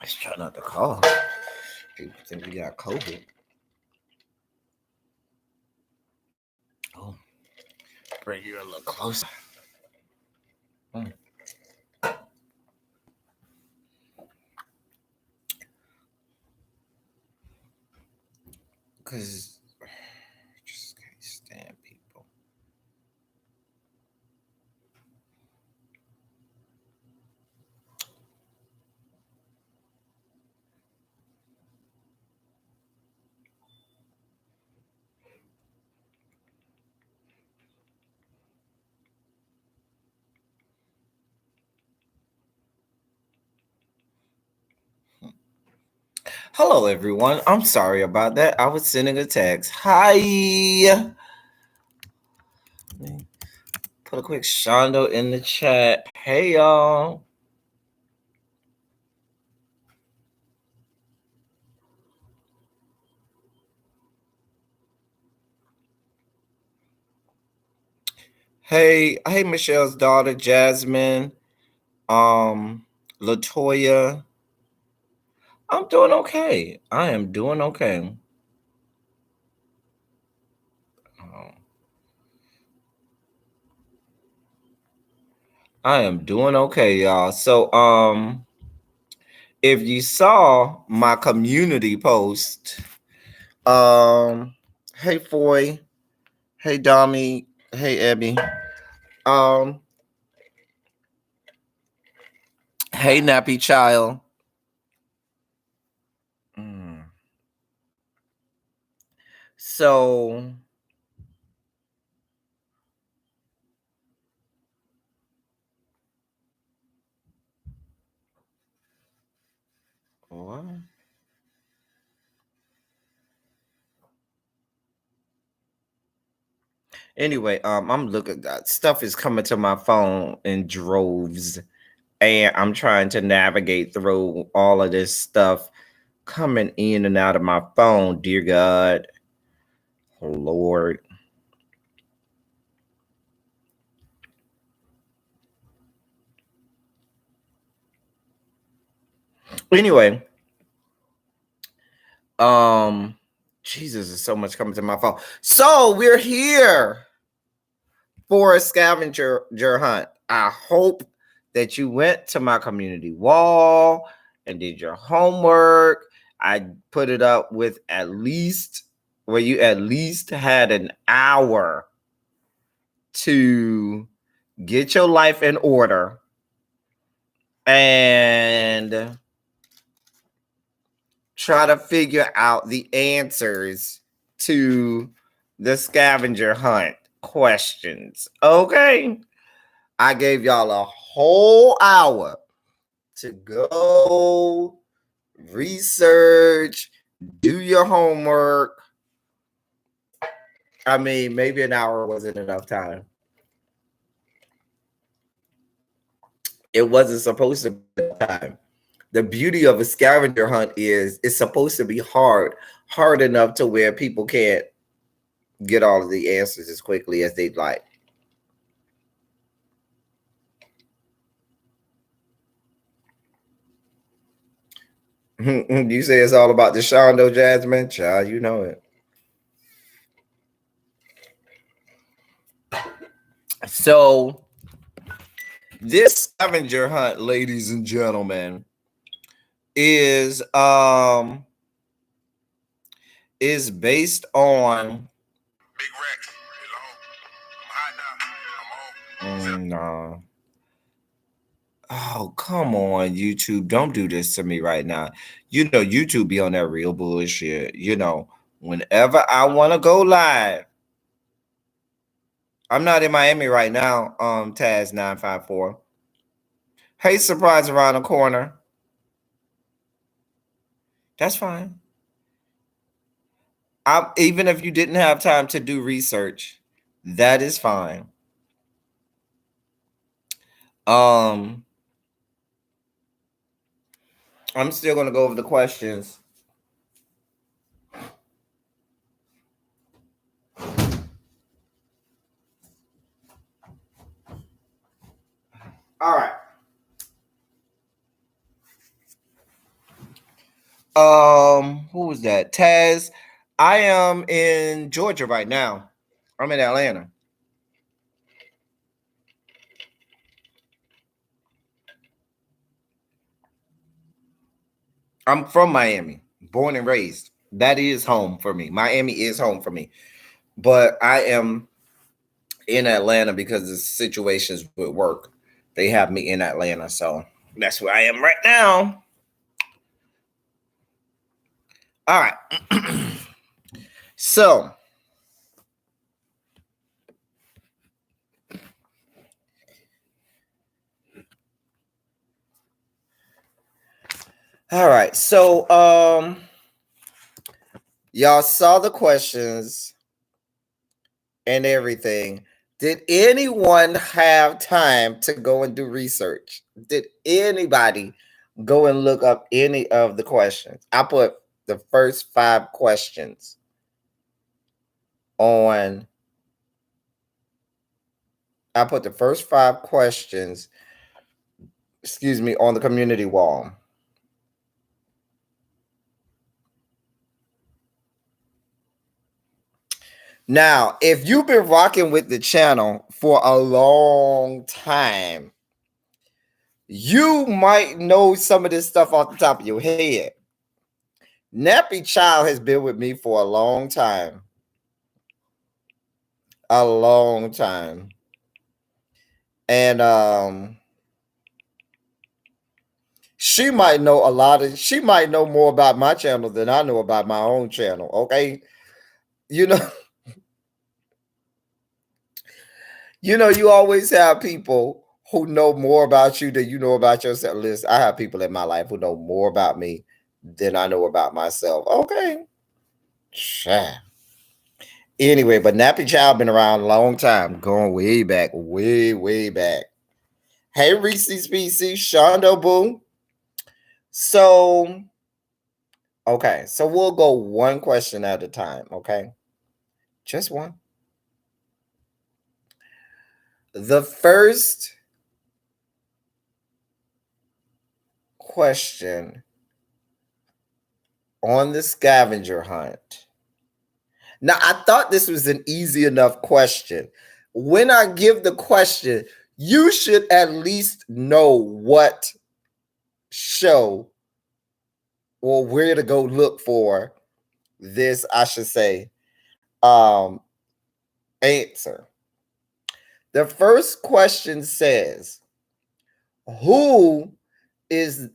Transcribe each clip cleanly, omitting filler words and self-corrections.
Let's try not to cough. People think we got COVID. Oh, bring you a little closer. Because I just can't stand people. Hello, everyone. I'm sorry about that. I was sending a text. Hi. Put a quick Shondo in the chat. Hey, y'all. Hey, Michelle's daughter, Jasmine. Latoya. I'm doing okay. I am doing okay. I am doing okay, y'all. So, if you saw my community post, hey Foy, hey Dami, hey Abby, hey Nappy Child. So, what? Anyway, I'm looking. Stuff is coming to my phone in droves, and I'm trying to navigate through all of this stuff coming in and out of my phone. Dear God, oh Lord. Anyway, Jesus, there's so much coming to my phone. So we're here for a scavenger hunt. I hope that you went to my community wall and did your homework. I put it up with where you at least had an hour to get your life in order and try to figure out the answers to the scavenger hunt questions. Okay. I gave y'all a whole hour to go research, do your homework. I mean, maybe an hour wasn't enough time. It wasn't supposed to be time. The beauty of a scavenger hunt is it's supposed to be hard enough to where people can't get all of the answers as quickly as they'd like. You say it's all about the Shondo, Jasmine? Child, you know it. So this scavenger hunt, ladies and gentlemen, is based on Big Rex. No. Oh, come on, YouTube. Don't do this to me right now. You know, YouTube be on that real bullshit. You know, whenever I want to go live, I'm not in Miami right now. Taz954. Hey, surprise around the corner. That's fine. Even if you didn't have time to do research, that is fine. I'm still gonna go over the questions. All right. Who was that? Taz. I am in Georgia right now. I'm in Atlanta. I'm from Miami, born and raised. That is home for me. Miami is home for me. But I am in Atlanta because of situations with work. They have me in Atlanta. So that's where I am right now. All right. So, all right. So, y'all saw the questions and everything. Did anyone have time to go and do research? Did anybody go and look up any of the questions? I put the first 5 questions on. I put the first 5 questions, excuse me, on the community wall. Now, if you've been rocking with the channel for a long time, you might know some of this stuff off the top of your head. Nappy Child has been with me for a long time. A long time. And she might know more about my channel than I know about my own channel. Okay. You know, you always have people who know more about you than you know about yourself. Listen, I have people in my life who know more about me than I know about myself. Okay. Sure. Anyway, but Nappy Child been around a long time, going way back, way, way back. Hey, Reese's PC, Shondo Boo. So, okay, so we'll go one question at a time, okay? Just one. The first question on the scavenger hunt. Now, I thought this was an easy enough question. When I give the question, you should at least know what show or where to go look for this, I should say, answer. The first question says, who is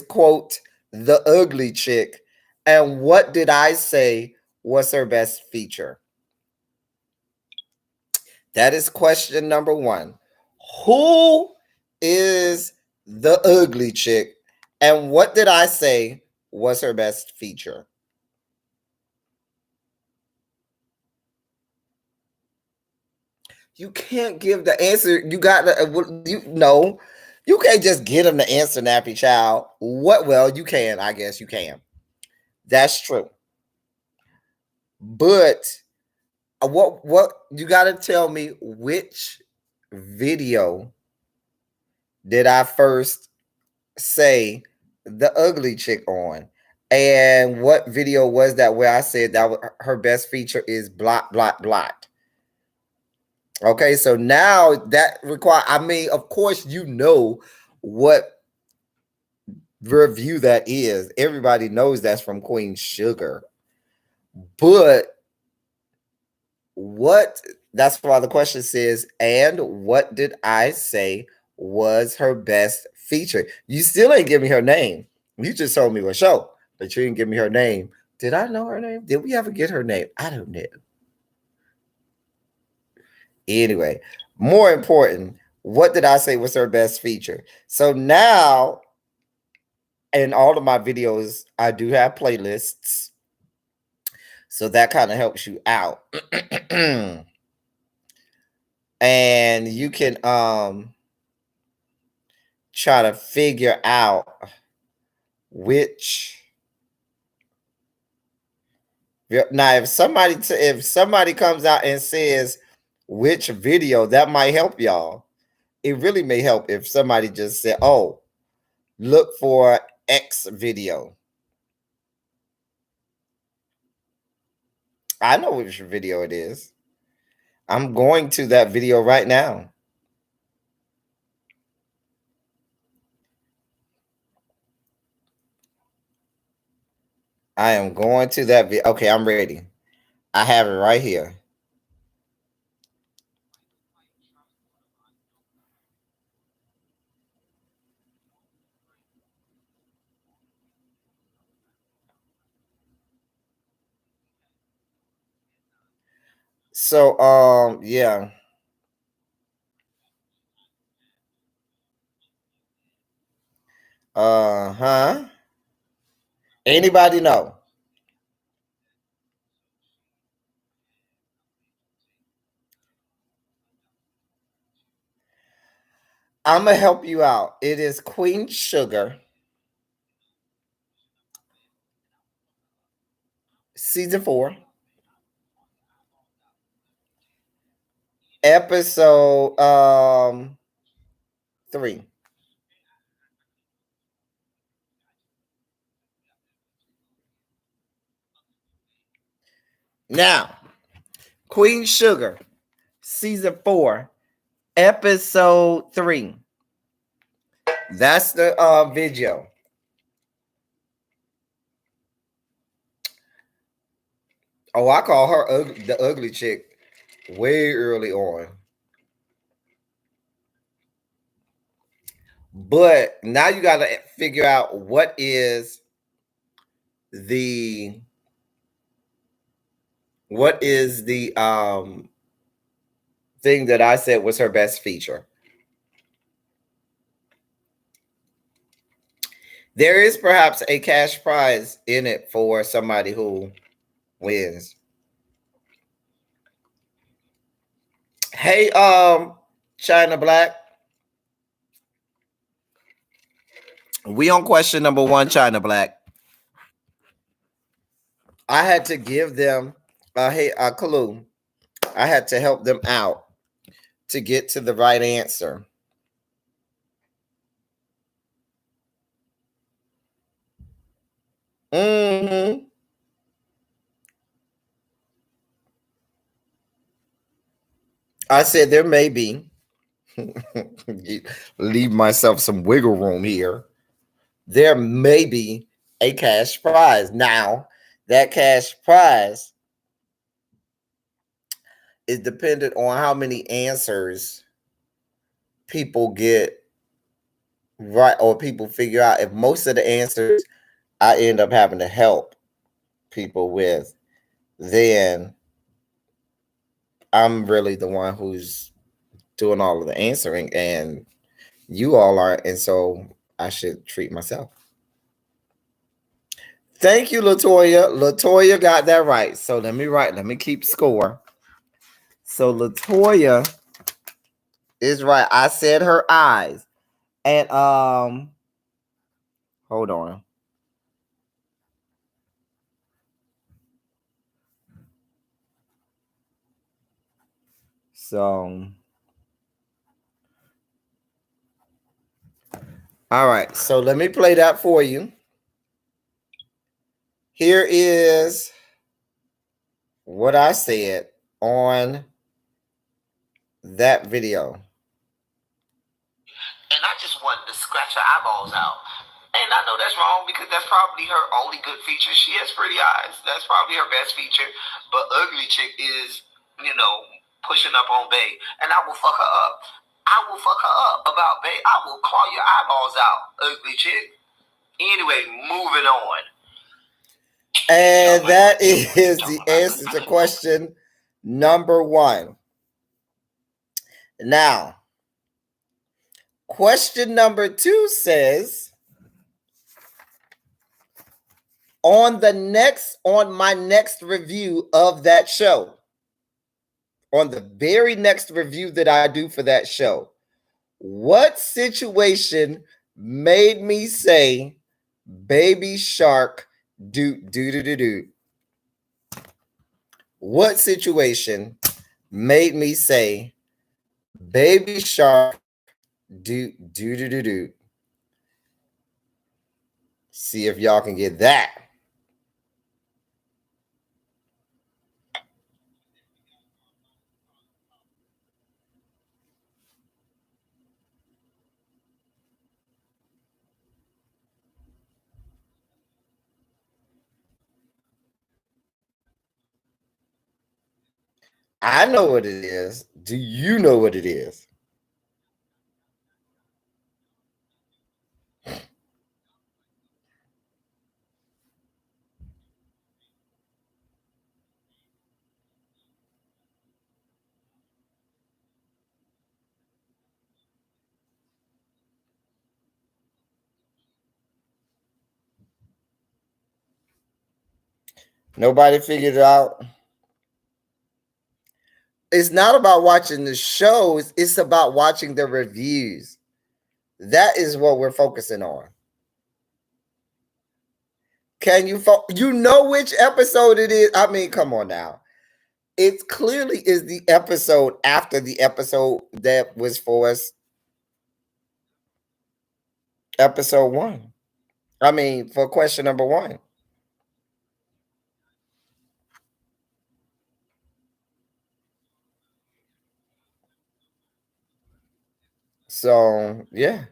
quote the ugly chick, and what did I say was her best feature? That is question number 1. Who is the ugly chick, and what did I say was her best feature? You can't give the answer. You got to, you can't just get them to answer, Nappy Child. What? Well, you can. I guess you can. That's true. But what you got to tell me, which video did I first say the ugly chick on? And what video was that where I said that her best feature is blot, blot, blot? Okay, so now that of course, what review that is. Everybody knows that's from Queen Sugar. But that's why the question says, and what did I say was her best feature? You still ain't give me her name. You just told me what show, but you didn't give me her name. Did I know her name? Did we ever get her name? I don't know. Anyway, more important, what did I say was her best feature? So now, in all of my videos, I do have playlists. So that kind of helps you out. And you can try to figure out which. Now, if somebody comes out and says which video, that might help y'all. It really may help if somebody just said, "Oh, look for X video." I know which video it is. I'm going to that video right now. I am going to that video. Okay, I'm ready. I have it right here. So, yeah. Huh? Anybody know? I'm gonna help you out. It is Queen Sugar, season 4, episode 3. Now, Queen Sugar, season 4, episode 3. That's the video. Oh, I call her the ugly chick way early on. But now you got to figure out what is the thing that I said was her best feature. There is perhaps a cash prize in it for somebody who wins. Hey, China Black. We on question number 1, China Black. I had to give them a clue. I had to help them out to get to the right answer. Mm-hmm. I said there may be. Leave myself some wiggle room here. There may be a cash prize. Now, that cash prize is dependent on how many answers people get right, or people figure out. If most of the answers I end up having to help people with, then I'm really the one who's doing all of the answering, and you all are, and so I should treat myself. Thank you, Latoya. Latoya got that right. So let me keep score. So Latoya is right. I said her eyes. And hold on. So all right. So let me play that for you. Here is what I said on that video. And I just wanted to scratch her eyeballs out. And I know that's wrong because that's probably her only good feature. She has pretty eyes. That's probably her best feature. But ugly chick is, pushing up on Bay. And I will fuck her up. I will fuck her up about Bay. I will claw your eyeballs out, ugly chick. Anyway, moving on. And that is the answer to question number 1. Now, question number 2 says, on my next review of that show, on the very next review that I do for that show, what situation made me say baby shark do? What situation made me say baby shark do? See if y'all can get that. I know what it is. Do you know what it is? Nobody figured it out. It's not about watching the shows, it's about watching the reviews. That is what we're focusing on. Can you you know which episode it is? I mean, come on now. It clearly is the episode after the episode that was for us. Episode 1. I mean, for question number 1. So, yeah.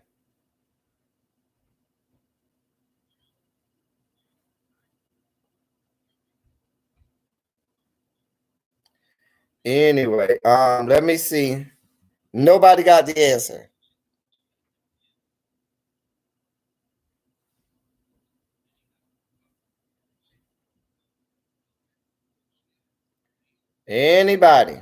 Anyway, let me see. Nobody got the answer. Anybody?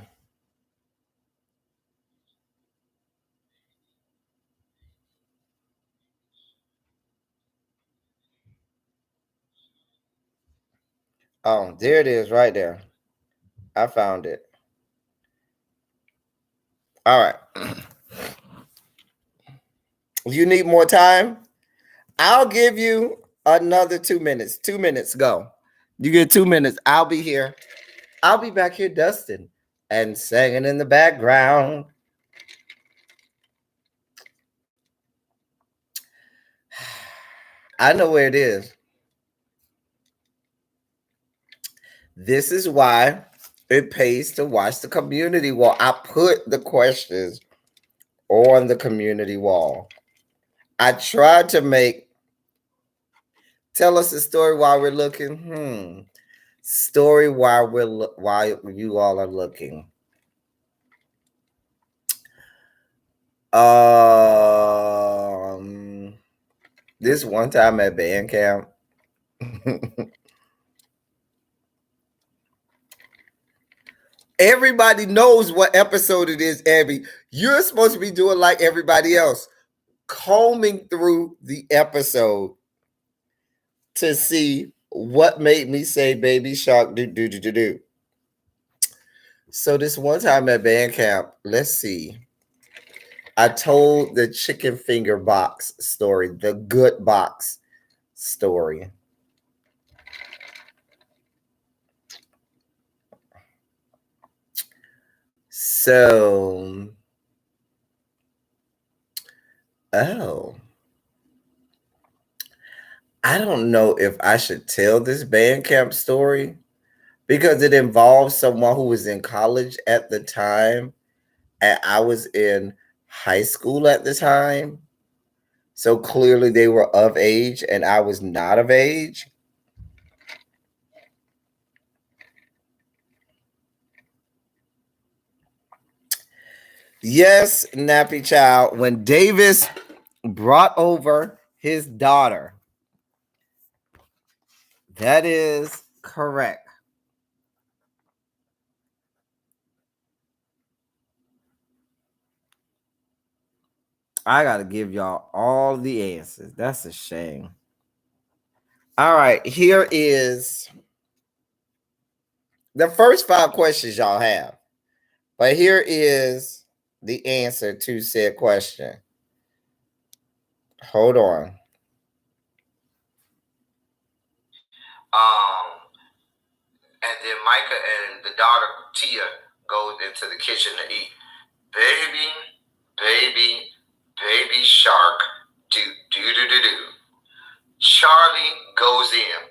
Oh, there it is right there. I found it. All right. You need more time? I'll give you another 2 minutes. 2 minutes, go. You get 2 minutes. I'll be here. I'll be back here dusting and singing in the background. I know where it is. This is why it pays to watch the community wall. I put the questions on the community wall. I tried to make tell us a story while we're looking. Story while you all are looking. This one time at band camp. Everybody knows what episode it is, Abby. You're supposed to be doing like everybody else, combing through the episode to see what made me say baby shark do. So this one time at band camp, let's see. I told the chicken finger box story, the good box story. So, oh, I don't know if I should tell this band camp story because it involves someone who was in college at the time and I was in high school at the time. So clearly they were of age and I was not of age. Yes, Nappy Child, when Davis brought over his daughter. That is correct. I got to give y'all all the answers. That's a shame. All right, here is the first 5 questions y'all have. But here is the answer to said question. Hold on. And then Micah and the daughter Tia go into the kitchen to eat. Baby shark, do. Charlie goes in.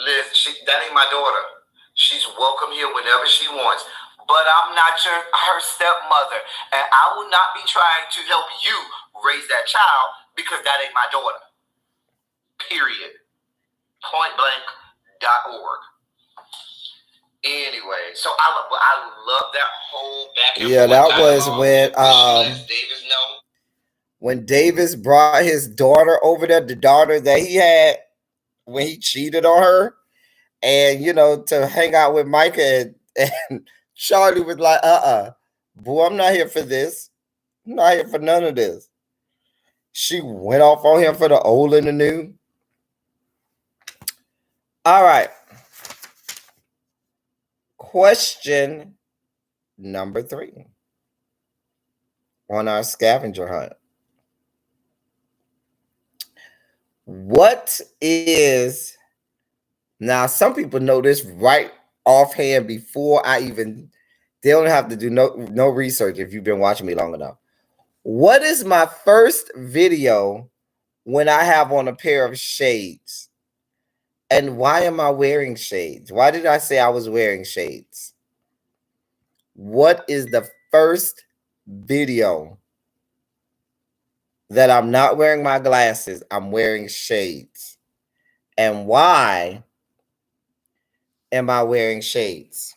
Liz, that ain't my daughter. She's welcome here whenever she wants. But I'm not her stepmother, and I will not be trying to help you raise that child because that ain't my daughter. Period. Pointblank.org. Anyway, so I love that whole back and forth. That was when Davis brought his daughter over there, the daughter that he had when he cheated on her, and to hang out with Micah, and Charlie was like, boy, I'm not here for this. I'm not here for none of this. She went off on him for the old and the new. All right. Question number 3 on our scavenger hunt. What is, now some people know this right offhand before I even, they don't have to do no research if you've been watching me long enough. What is my first video when I have on a pair of shades? And why am I wearing shades? Why did I say I was wearing shades? What is the first video that I'm not wearing my glasses? I'm wearing shades. And why am I wearing shades?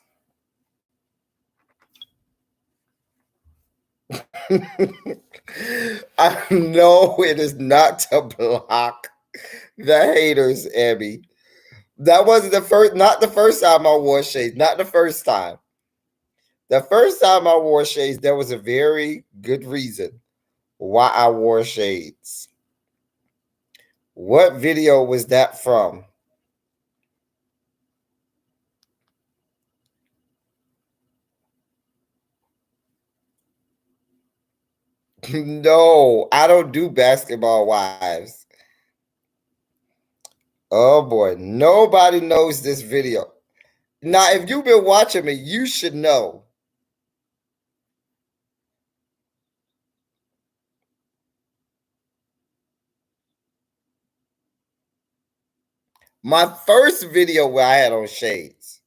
I know it is not to block the haters, Abby. That wasn't not the first time I wore shades. Not the first time. The first time I wore shades, there was a very good reason why I wore shades. What video was that from? No, I don't do basketball wives. Oh boy, nobody knows this video. Now, if you've been watching me, you should know. My first video where I had on shades.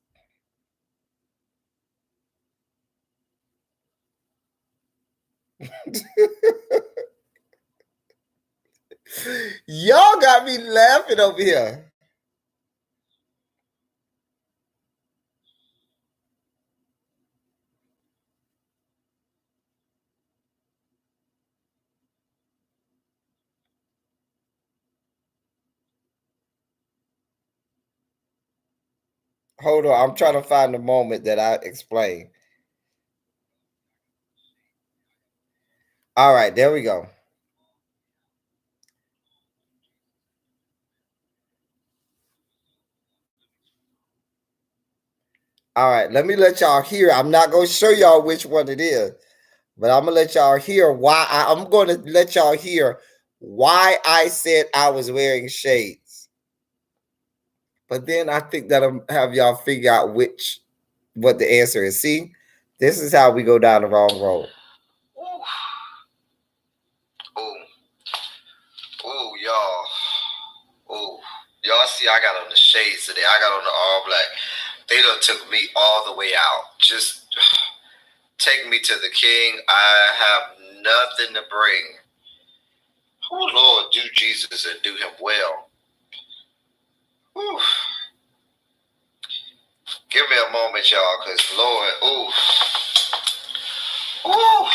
Y'all got me laughing over here. Hold on, I'm trying to find the moment that I explained. All right, there we go. All right, let me let y'all hear. I'm not going to show y'all which one it is, but I'm going to let y'all hear why. I'm going to let y'all hear why I said I was wearing shades. But then I think that'll have y'all figure out what the answer is. See, this is how we go down the wrong road. Oh, y'all. Oh, y'all see, I got on the shades today. I got on the all black. They done took me all the way out. Just take me to the king. I have nothing to bring. Oh, Lord, do Jesus and do him well. Whew. Give me a moment, y'all, because Lord, ooh. Ooh.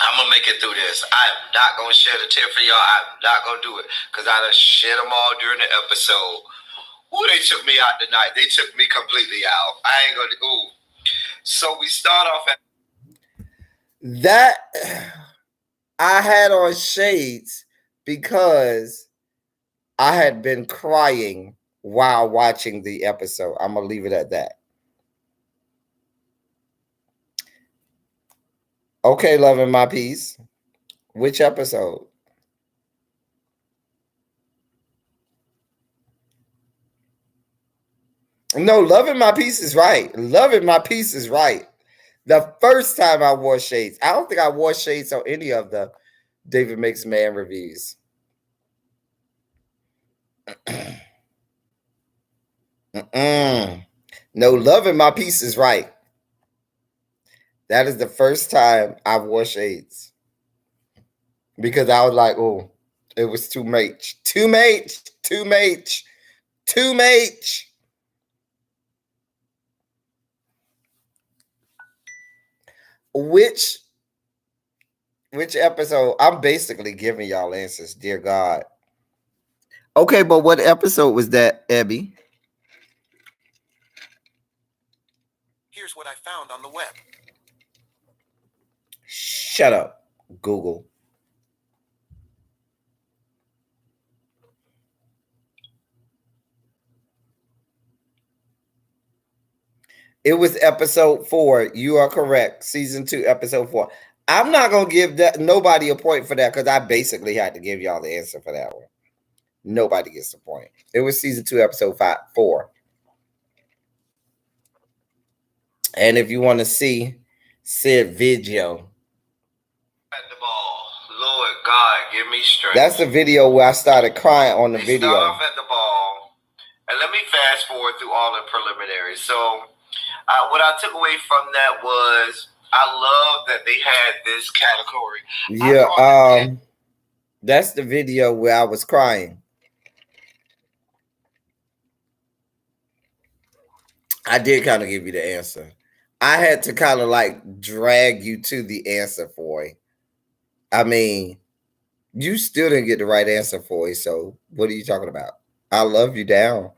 I'm going to make it through this. I'm not going to shed a tear for y'all. I'm not going to do it because I done shed them all during the episode. Ooh, they took me out tonight. They took me completely out. I ain't going to, ooh. So we start off at that. I had on shades because I had been crying while watching the episode. I'm going to leave it at that. Okay, loving my piece. Which episode? No, loving my piece is right. Loving my piece is right. The first time I wore shades. I don't think I wore shades on any of the David Makes Man reviews. No, loving my piece is right. That is the first time I wore shades. Because I was like, oh, it was too much. Too much. Too much. Two H. Which episode? I'm basically giving y'all answers, dear God. Okay, but what episode was that, Ebby? Here's what I found on the web. Shut up, Google. It was episode 4. You are correct. Season 2, episode 4. I'm not gonna give that nobody a point for that because I basically had to give y'all the answer for that one. Nobody gets the point. It was season 2, episode 4. And if you want to see said video, At the ball, Lord God, give me strength. That's the video where I started crying on the video. Start off at the ball, and let me fast forward through all the preliminaries. So, what I took away from that was I love that they had this category. Yeah, that's the video where I was crying. I did kind of give you the answer. I had to kind of like drag you to the answer for it. I mean, you still didn't get the right answer for it. So what are you talking about? I love you down.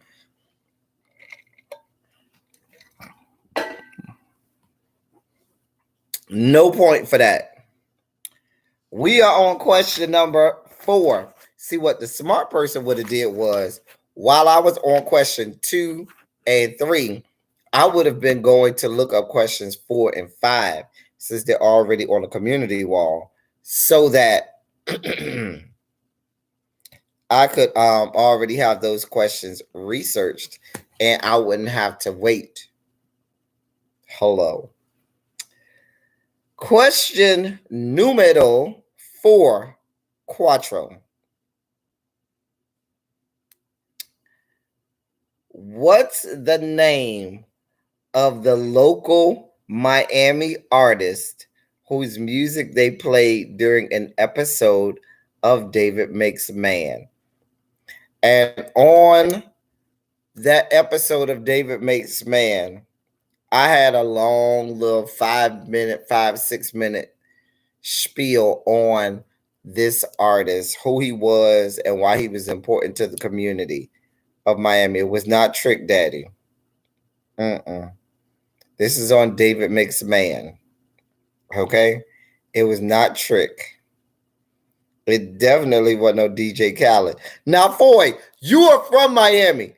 No point for that. We are on question number 4. See, what the smart person would have did was, while I was on question 2 and 3, I would have been going to look up questions 4 and 5 since they're already on the community wall, so that I could already have those questions researched and I wouldn't have to wait. Hello. Question numero 4, quattro. What's the name of the local Miami artist whose music they played during an episode of David Makes Man? And on that episode of David Makes Man, I had a long little 6 minute spiel on this artist, who he was, and why he was important to the community of Miami. It was not Trick Daddy. This is on David Makes Man. Okay? It was not Trick. It definitely wasn't no DJ Khaled. Now, Foy, you are from Miami.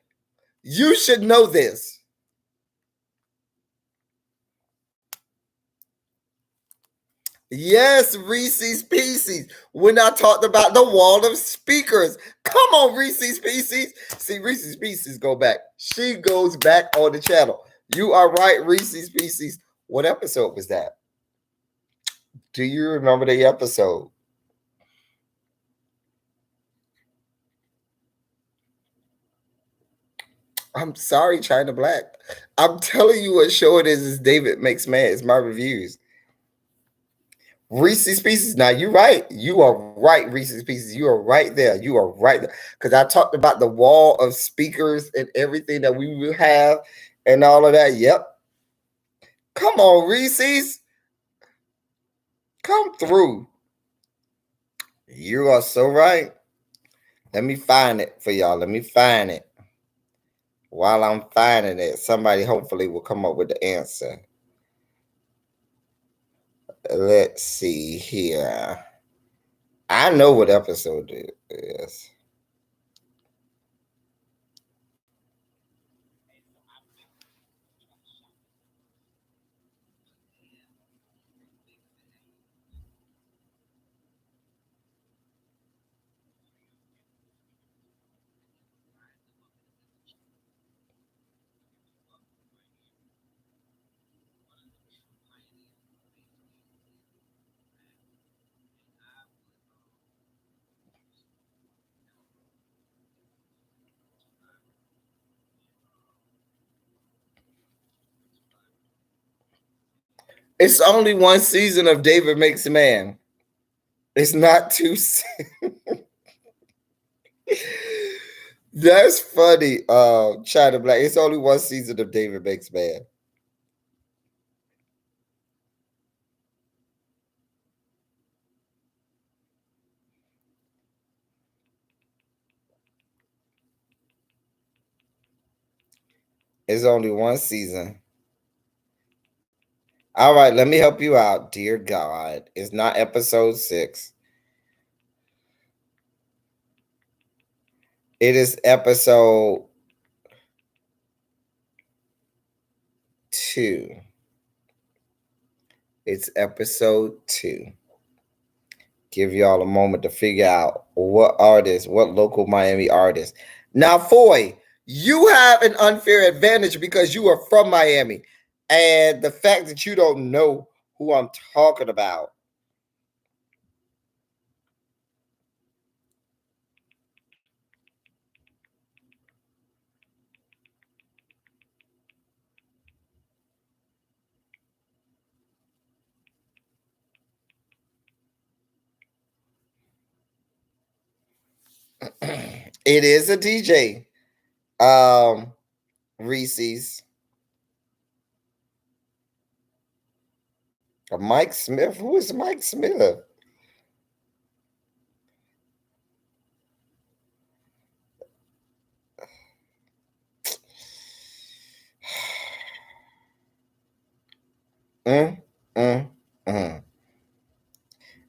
You should know this. Yes, Reese's Pieces. When I talked about the wall of speakers. Come on, Reese's Pieces. See, Reese's Pieces go back. She goes back on the channel. You are right, Reese's Pieces. What episode was that? Do you remember the episode? I'm sorry, China Black. I'm telling you what show it is David Makes Man. It's my reviews. Reese's Pieces. Now you're right. You are right, Reese's Pieces. You are right there. You are right there. Because I talked about the wall of speakers and everything that we will have and all of that. Yep. Come on, Reese's. Come through. You are so right. Let me find it for y'all. Let me find it. While I'm finding it, somebody hopefully will come up with the answer. Let's see here. I know what episode it is. It's only one season of David Makes Man. It's not two. That's funny. China Black. It's only one season of David Makes Man. It's only one season. All right, let me help you out. Dear God, it's not episode 6. It is episode 2. It's episode 2. Give y'all a moment to figure out what artist, what local Miami artist. Now, Foy, you have an unfair advantage because you are from Miami. And the fact that you don't know who I'm talking about. It is a DJ. Reese's. Mike Smith. Who is Mike Smith? Mm, mm, mm.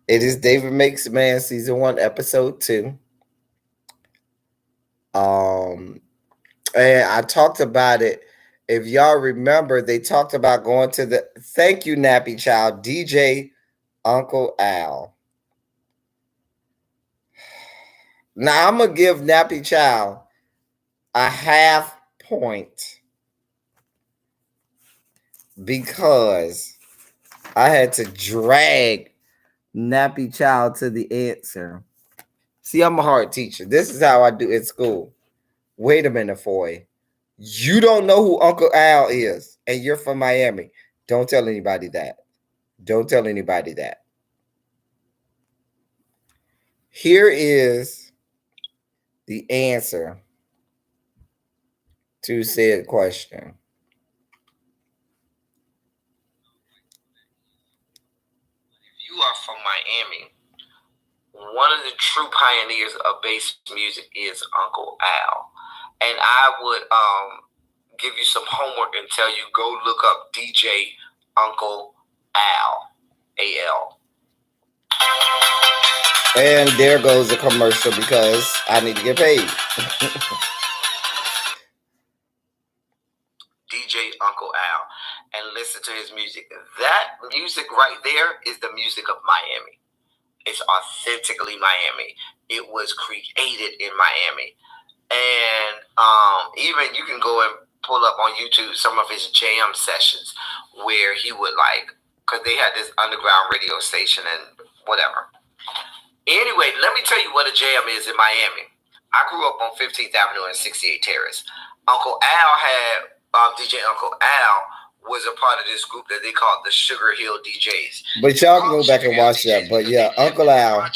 It is David Makes Man, season 1, episode 2. And I talked about it. If y'all remember, they talked about going to the thank you, Nappy Child, DJ Uncle Al. Now I'm gonna give Nappy Child a half point because I had to drag Nappy Child to the answer. See, I'm a hard teacher. This is how I do at school. Wait a minute, Foy. You don't know who Uncle Al is, and you're from Miami. Don't tell anybody that. Don't tell anybody that. Here is the answer to said question. If you are from Miami, one of the true pioneers of bass music is Uncle Al. And I would give you some homework and tell you go look up DJ Uncle Al. A-L. And there goes the commercial because I need to get paid. DJ Uncle Al. And listen to his music. That music right there is the music of Miami. It's authentically Miami. It was created in Miami. And even you can go and pull up on YouTube some of his jam sessions where he would because they had this underground radio station and whatever. Anyway, let me tell you what a jam is in Miami. I grew up on 15th Avenue and 68 Terrace. Uncle Al had, DJ Uncle Al was a part of this group that they called the Sugar Hill DJs. But y'all can go back and watch that. But yeah, Uncle Al.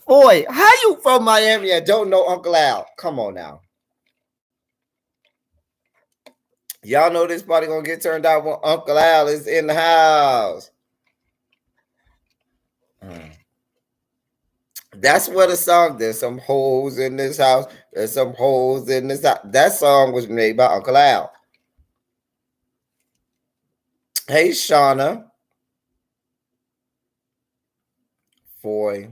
Boy, how you from Miami and don't know Uncle Al? Come on now. Y'all know this party gonna get turned out when Uncle Al is in the house. That's what the song. There's some holes in this house. There's some holes in this house. That song was made by Uncle Al. Hey, Shauna. Foy.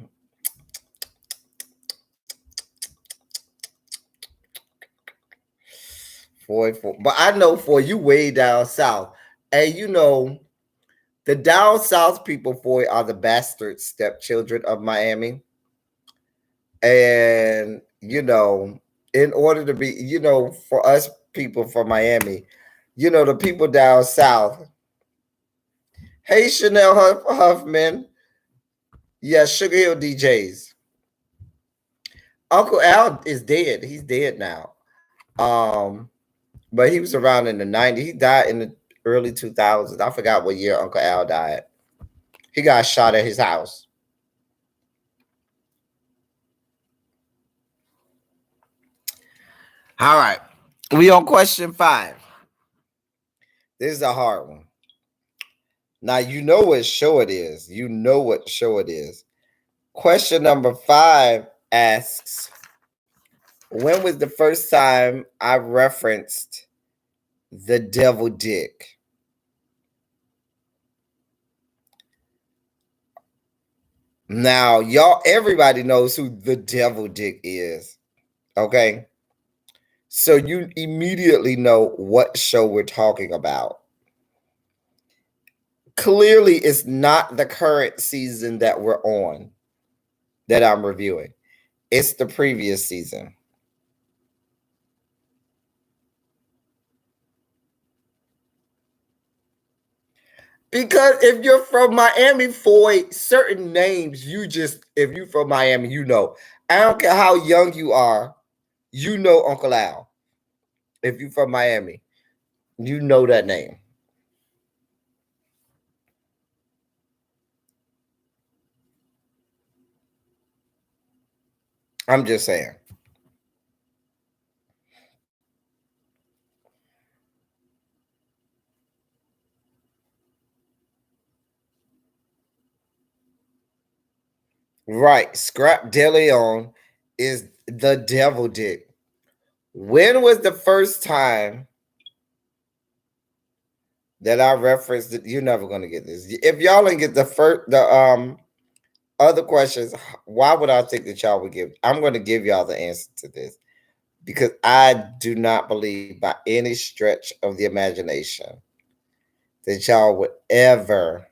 But I know for you way down south. And you know, the down south people for are the bastard stepchildren of Miami. And, you know, in order to be, you know, for us people from Miami, you know, the people down south. Hey, Chanel Huffman. Yeah, Sugar Hill DJs. Uncle Al is dead. He's dead now. But he was around in the 90s. He died in the early 2000s. I forgot what year Uncle Al died. He got shot at his house. All right. We on question 5. This is a hard one. Now, you know what show it is. You know what show it is. Question number 5 asks, when was the first time I referenced the devil dick? Now, y'all, everybody knows who the devil dick is. Okay. So you immediately know what show we're talking about. Clearly, it's not the current season that we're on that I'm reviewing. It's the previous season. Because if you're from Miami, for certain names, if you're from Miami, you know. I don't care how young you are, you know Uncle Al. If you're from Miami, you know that name. I'm just saying. Right. Scrap De Leon is the devil dick. When was the first time that I referenced it? You're never gonna get this. If y'all didn't get the other questions, why would I think that y'all would give? I'm gonna give y'all the answer to this because I do not believe by any stretch of the imagination that y'all would ever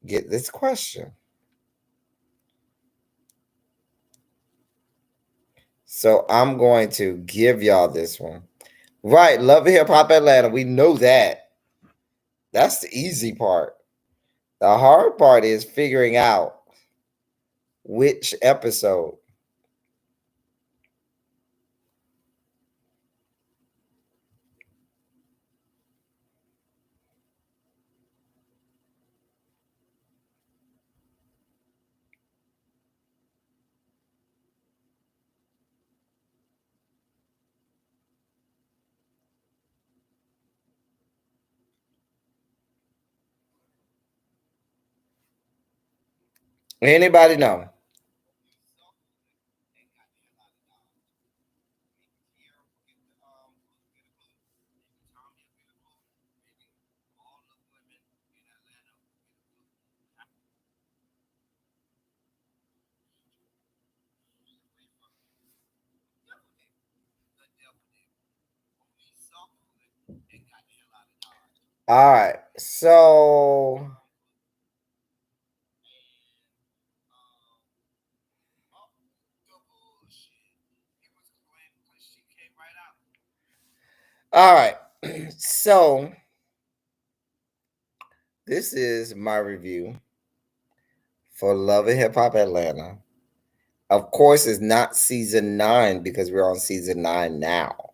get this question. So I'm going to give y'all this one. Right, Love and Hip Hop Atlanta. We know that. That's the easy part. The hard part is figuring out which episode. Anybody know? All right. So all right. So this is my review for Love and Hip Hop Atlanta. Of course, it's not season 9 because we're on season 9 now.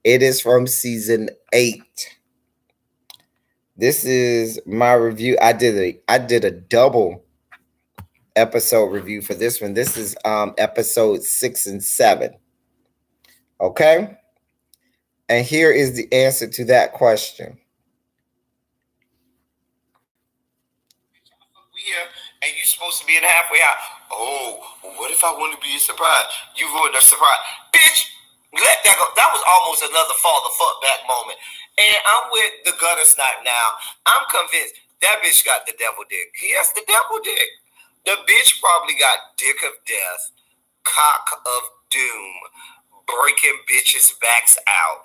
It is from season 8. This is my review. I did a double episode review for this one. This is episode 6 and 7. Okay? And here is the answer to that question. Here, and you're supposed to be in halfway out. Oh, what if I want to be a surprise? You ruined the surprise. Bitch, let that go. That was almost another fall the fuck back moment. And I'm with the gutter snot now. I'm convinced that bitch got the devil dick. He has the devil dick. The bitch probably got dick of death, cock of doom, breaking bitches' backs out.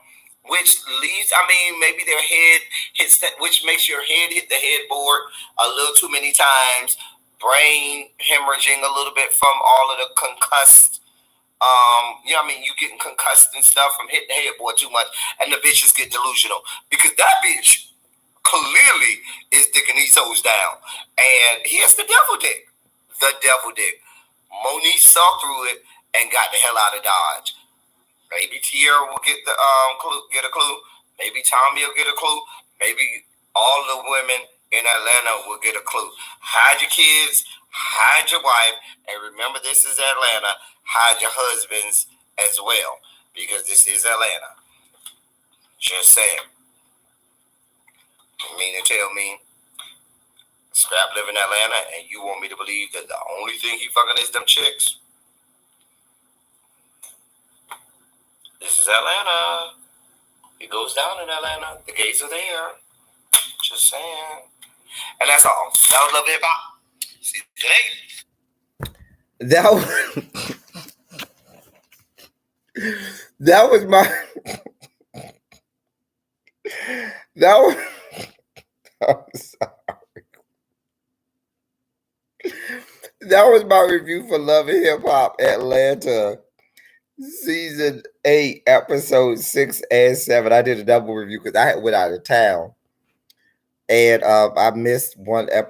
Which leads, I mean, maybe their head hits that, which makes your head hit the headboard a little too many times, brain hemorrhaging a little bit from all of the concussed, you know what I mean, you getting concussed and stuff from hitting the headboard too much, and the bitches get delusional. Because that bitch clearly is dicking these hoes down. And he has the devil dick. The devil dick. Monique saw through it and got the hell out of Dodge. Maybe Tierra will get the get a clue. Maybe Tommy will get a clue. Maybe all the women in Atlanta will get a clue. Hide your kids, hide your wife, and remember this is Atlanta. Hide your husbands as well. because this is Atlanta. Just saying. You mean to tell me Scrap live in Atlanta and you want me to believe that the only thing he fucking is them chicks? This is Atlanta. It goes down in Atlanta. The gates are there. Just saying. And that's all. That was Love Hip Hop. See today. That was my I'm sorry. That was my review for Love and Hip Hop Atlanta season 8, episode 6 and 7. I did a double review because I went out of town. And I missed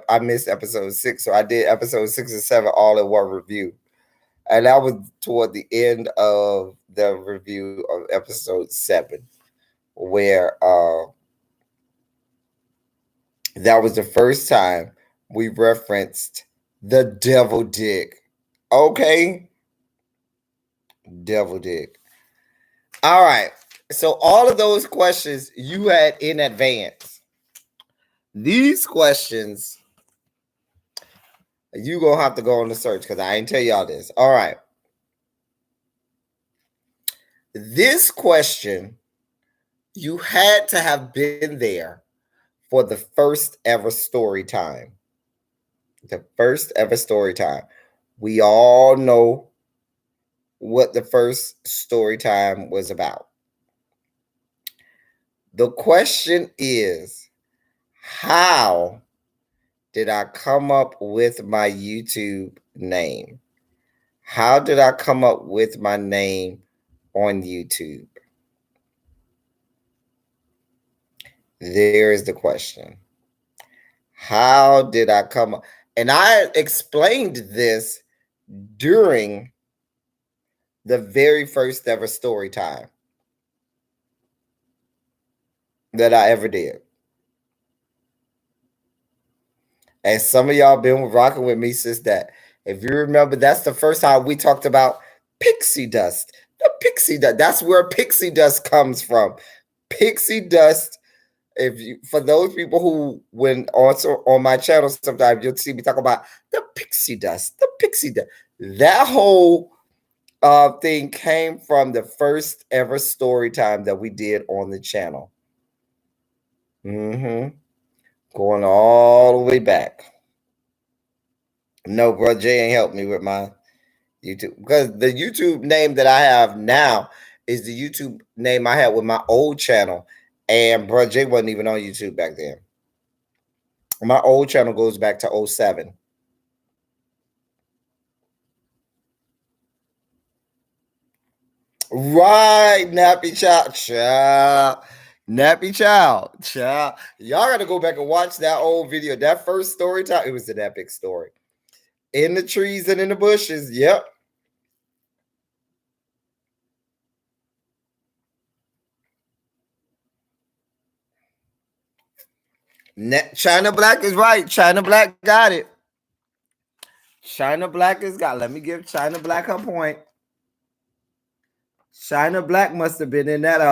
I missed episode 6. So I did episode 6 and 7 all in one review. And that was toward the end of the review of episode 7, where that was the first time we referenced the devil dick. Okay? Devil dick. All right. So all of those questions you had in advance. These questions, you gonna have to go on the search because I ain't tell y'all this. All right. This question, you had to have been there for the first ever story time. The first ever story time. We all know what the first story time was about. The question is, how did I come up with my YouTube name? How did I come up with my name on YouTube? There is the question. How did I come up? And I explained this during the very first ever story time that I ever did. And some of y'all been rocking with me since that. If you remember, that's the first time we talked about pixie dust. The pixie dust. That's where pixie dust comes from. Pixie dust. If you, for those people who, when also on my channel, sometimes you'll see me talk about the pixie dust. The pixie dust. That whole thing came from the first ever story time that we did on the channel. Going all the way back. No, bro, Jay ain't helped me with my YouTube because the YouTube name that I have now is the YouTube name I had with my old channel, and bro, Jay wasn't even on YouTube back then. My old channel goes back to 07. Right, Nappy Child. Nappy Child. Y'all got to go back and watch that old video. That first story time, it was an epic story. In the trees and in the bushes. Yep. China Black is right. China Black got it. China Black is got. Let me give China Black her point. China Black must have been in that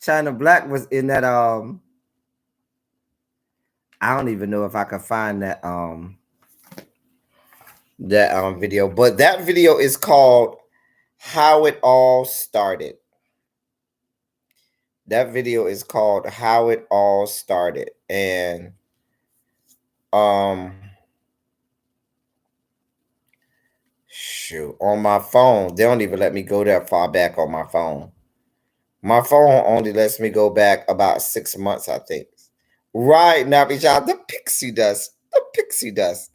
China Black was in that I don't even know if I can find that video, but that video is called How It All Started. That video is called How It All Started. And shoot, on my phone, they don't even let me go that far back on my phone. My phone only lets me go back about 6 months, I think. Right, Nappy Child, the pixie dust. The pixie dust.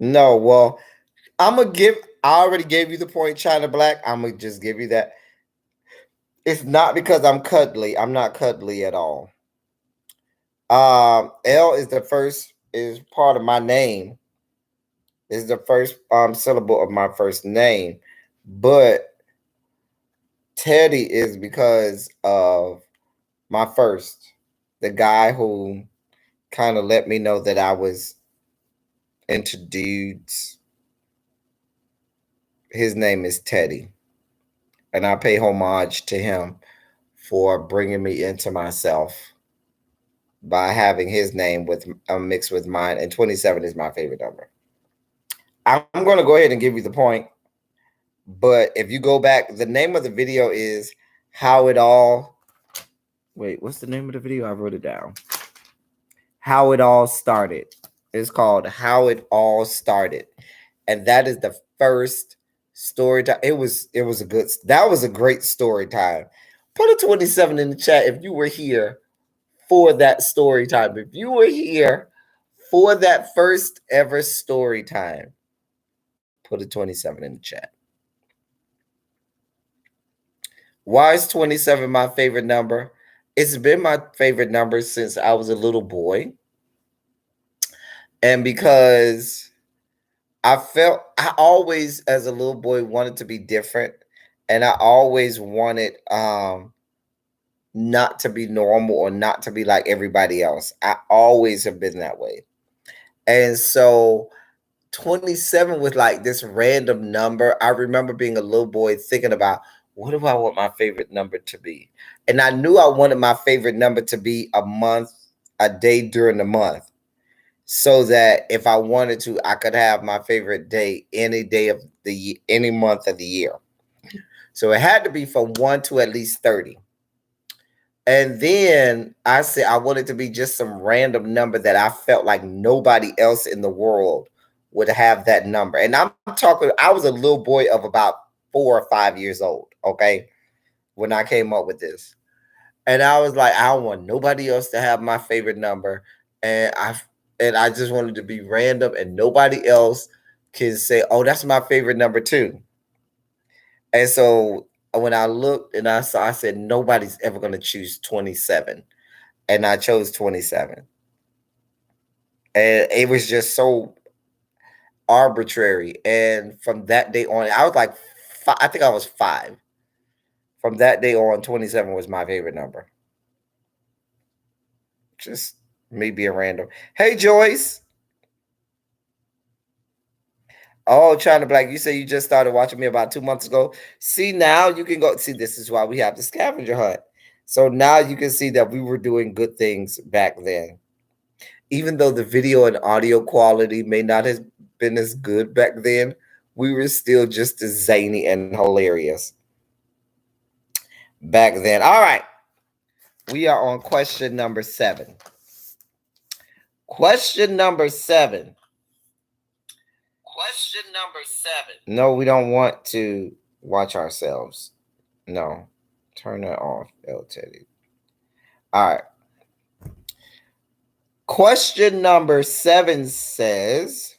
No, well, I already gave you the point, China Black. I'm gonna just give you that. It's not because I'm cuddly. I'm not cuddly at all. L is part of my name. Is the first syllable of my first name. But Teddy is because of my first. The guy who kind of let me know that I was into dudes. His name is Teddy, and I pay homage to him for bringing me into myself by having his name with mixed with mine. And 27 is my favorite number. I'm going to go ahead and give you the point. But if you go back, the name of the video is How It All. Wait, what's the name of the video? I wrote it down. How It All Started. It's called How It All Started. And that is the first story time. That was a great story time. Put a 27 in the chat if you were here for that story time. If you were here for that first ever story time, put a 27 in the chat. Why is 27 my favorite number? It's been my favorite number since I was a little boy. And because I always, as a little boy, wanted to be different. And I always wanted not to be normal or not to be like everybody else. I always have been that way. And so 27 was like this random number. I remember being a little boy thinking about, what do I want my favorite number to be? And I knew I wanted my favorite number to be a day during the month, so that if I wanted to, I could have my favorite day any day of any month of the year. So it had to be from 1 to at least 30. And then I said I wanted to be just some random number that I felt like nobody else in the world would have that number. And I'm talking, I was a little boy of about 4 or 5 years old, okay, when I came up with this. And I was like, I don't want nobody else to have my favorite number. And I just wanted to be random, and nobody else can say, oh, that's my favorite number too. And so when I looked and I said, nobody's ever going to choose 27. And I chose 27. And it was just so arbitrary. And from that day on, I was like, I think I was 5. From that day on, 27 was my favorite number. Just me being random. Hey, Joyce. Oh, China Black, you say you just started watching me about 2 months ago. See, now you can go. See, this is why we have the scavenger hunt. So now you can see that we were doing good things back then. Even though the video and audio quality may not have been as good back then, we were still just as zany and hilarious back then. All right. We are on question number 7. Question number 7. Question number 7. No, we don't want to watch ourselves. No. Turn that off, elteddy. All right. Question number 7 says,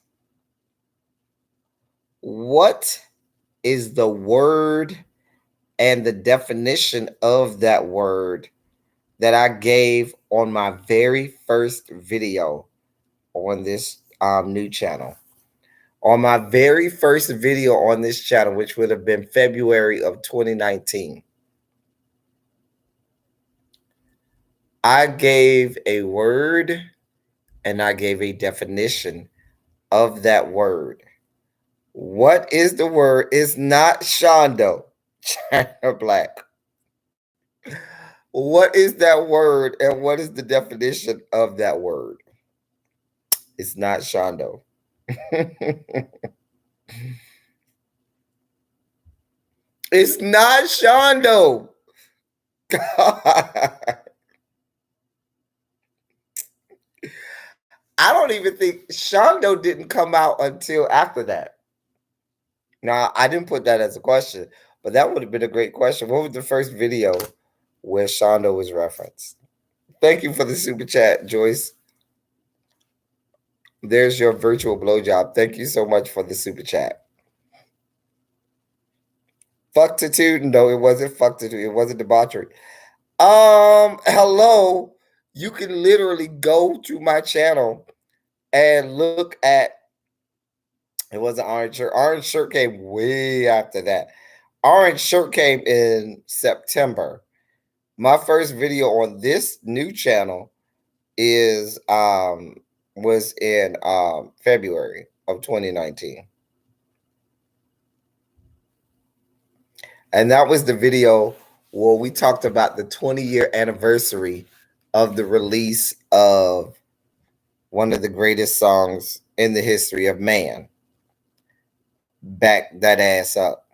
what is the word and the definition of that word that I gave on my very first video on this new channel? On my very first video on this channel, which would have been February of 2019, I gave a word and I gave a definition of that word. What is the word? It's not Shondo, China Black. What is that word and what is the definition of that word? It's not Shondo. It's not Shondo. I don't even think Shondo didn't come out until after that. Now, I didn't put that as a question, but that would have been a great question. What was the first video where Shondo was referenced? Thank you for the super chat, Joyce. There's your virtual blowjob. Thank you so much for the super chat. Fuctitude? No, it wasn't fuctitude. It wasn't debauchery. Hello. You can literally go to my channel and look at. It wasn't orange shirt. Orange shirt came way after that. Orange shirt came in September. My first video on this new channel was in February of 2019. And that was the video where we talked about the 20-year anniversary of the release of one of the greatest songs in the history of man. Back that ass up.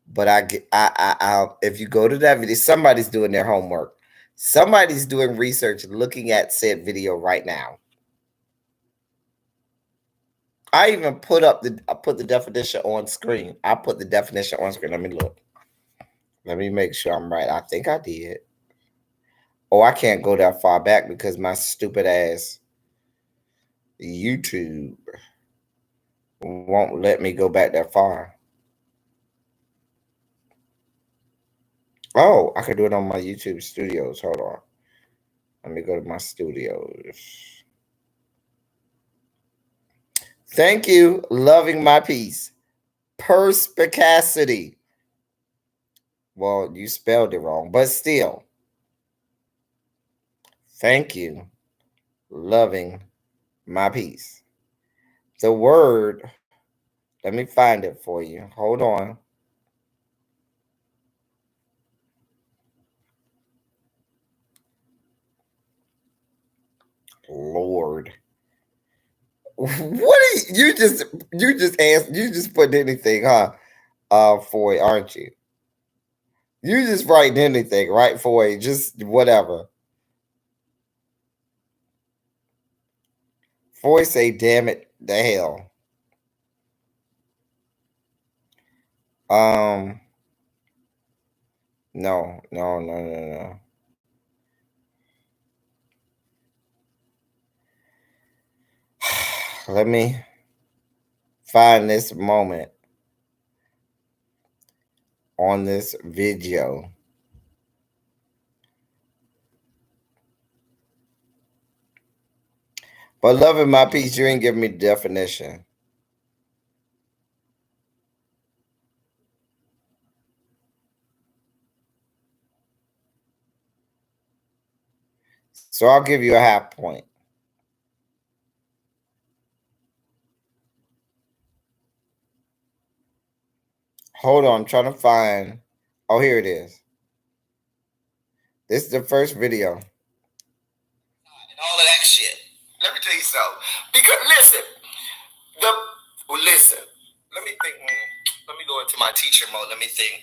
But if you go to that video, somebody's doing their homework. Somebody's doing research, looking at said video right now. I even put the definition on screen. I put the definition on screen. Let me look. Let me make sure I'm right. I think I did. Oh, I can't go that far back because my stupid ass YouTube won't let me go back that far. Oh, I could do it on my YouTube studios. Hold on. Let me go to my studios. Thank you. Loving my piece. Perspicacity. Well, you spelled it wrong, but still. Thank you. Loving my piece. The word, let me find it for you. Hold on. Lord. What are you just asked, you just put anything, huh? For it, aren't you? You just writing anything, right? For it, just whatever. For it, say, damn it, the hell. No. Let me find this moment on this video. But loving my piece, you ain't giving me the definition. So I'll give you a half point. Hold on, I'm trying to find. Oh, here it is. This is the first video. And all of that shit. Let me tell you something. Because listen, let me think. Let me go into my teacher mode. Let me think.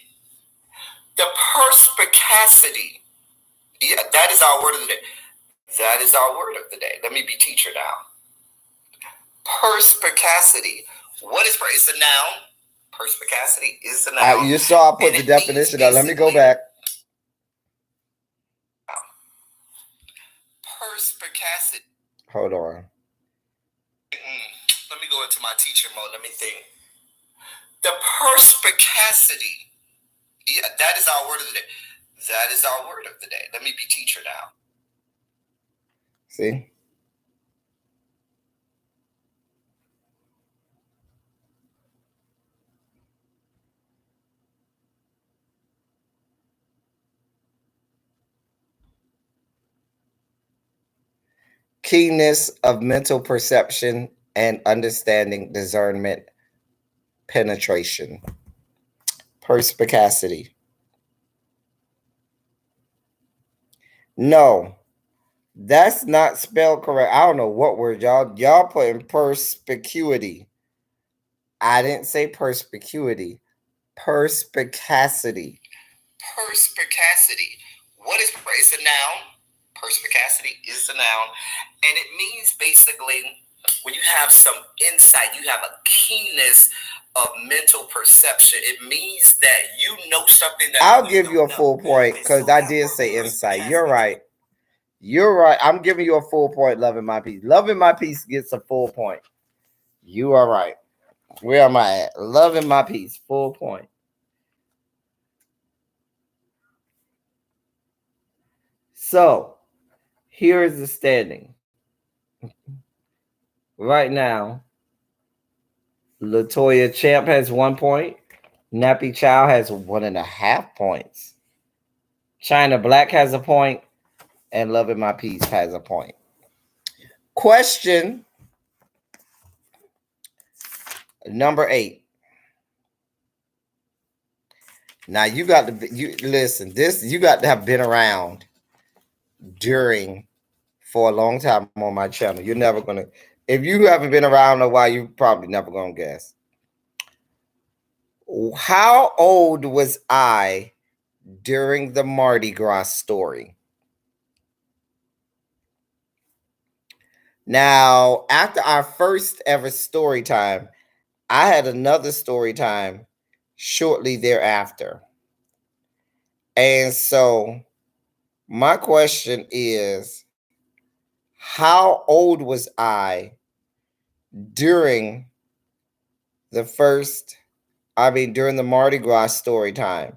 The perspicacity. Yeah, that is our word of the day. That is our word of the day. Let me be teacher now. Perspicacity. What is it's a noun? Perspicacity is a noun. You saw I put the definition out. Let me go back. Perspicacity. Hold on. Let me go into my teacher mode. Let me think. The perspicacity. Yeah, that is our word of the day. That is our word of the day. Let me be teacher now. See? Keenness of mental perception and understanding, discernment, penetration. Perspicacity. No, that's not spelled correct. I don't know what word y'all put in perspicuity. I didn't say perspicuity. Perspicacity. Perspicacity. What is it's a noun? Perspicacity is a noun, and it means basically when you have some insight, you have a keenness of mental perception. It means that you know something that I'll give you a full point because I did say insight. You're right. You're right. I'm giving you a full point. Loving my piece. Loving my piece gets a full point. You are right. Where am I at? Loving my piece. Full point. So here is the standing. Right now, Latoya Champ has 1 point. Nappy Chow has 1.5 points. China Black has a point. And Loving My Piece has a point. Question number 8. Now you got to listen. This you got to have been around during for a long time on my channel. You're never gonna. If you haven't been around a while, you probably never gonna guess. How old was I during the Mardi Gras story? Now, after our first ever story time, I had another story time shortly thereafter. And so my question is, how old was I during during the Mardi Gras story time?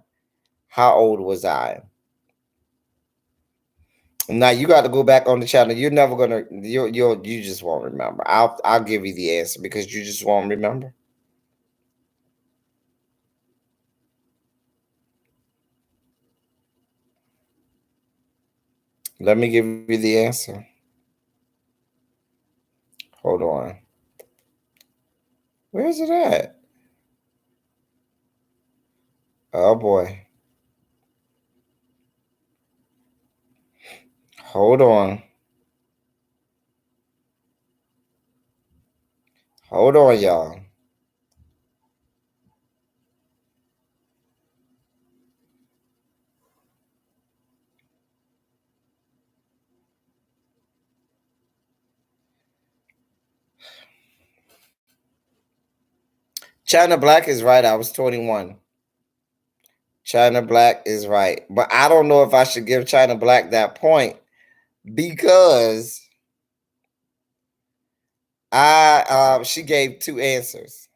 How old was I? Now you got to go back on the channel. You're never gonna you just won't remember. I'll give you the answer because you just won't remember. Let me give you the answer. Hold on. Where is it at? Oh boy. Hold on. Hold on, y'all. China Black is right. I was 21. China Black is right. But I don't know if I should give China Black that point because she gave two answers.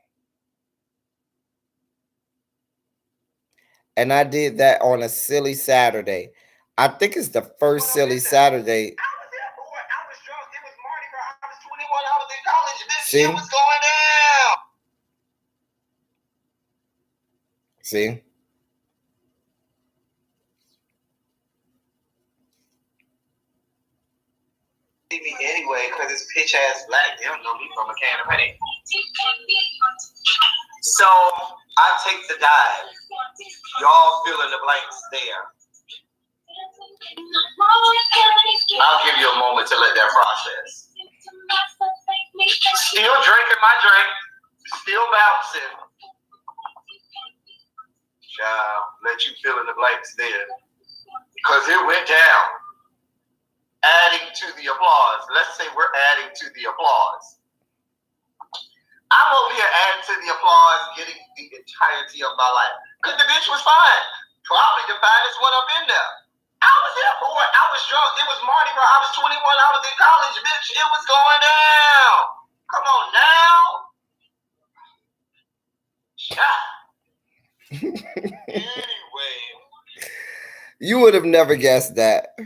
And I did that on a silly Saturday. I think it's the first silly Saturday. I was there for it. I was drunk. It was Mardi Gras. I was 21. I was in college. This See? shit was going down. See? See me anyway, because it's pitch ass black. They don't know me from a can of paint. So I take the dive. Y'all fill in the blanks there. I'll give you a moment to let that process. Still drinking my drink. Still bouncing. Child, let you fill in the blanks there. Because it went down. Adding to the applause. Let's say we're adding to the applause. I'm over here adding to the applause, getting the entirety of my life. Because the bitch was fine. Probably the finest one up in there. I was there for it. I was drunk. It was Mardi Gras. I was 21. I was in college, bitch. It was going down. Come on now. Anyway. You would have never guessed that.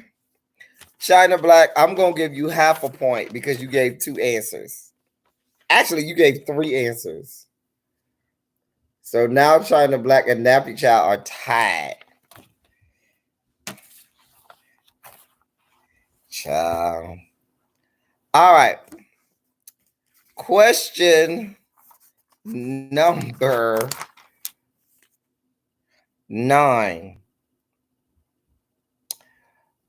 China Black, I'm going to give you half a point because you gave two answers. Actually, you gave three answers. So now China Black and Nappy Child are tied. Child. All right. Question number 9.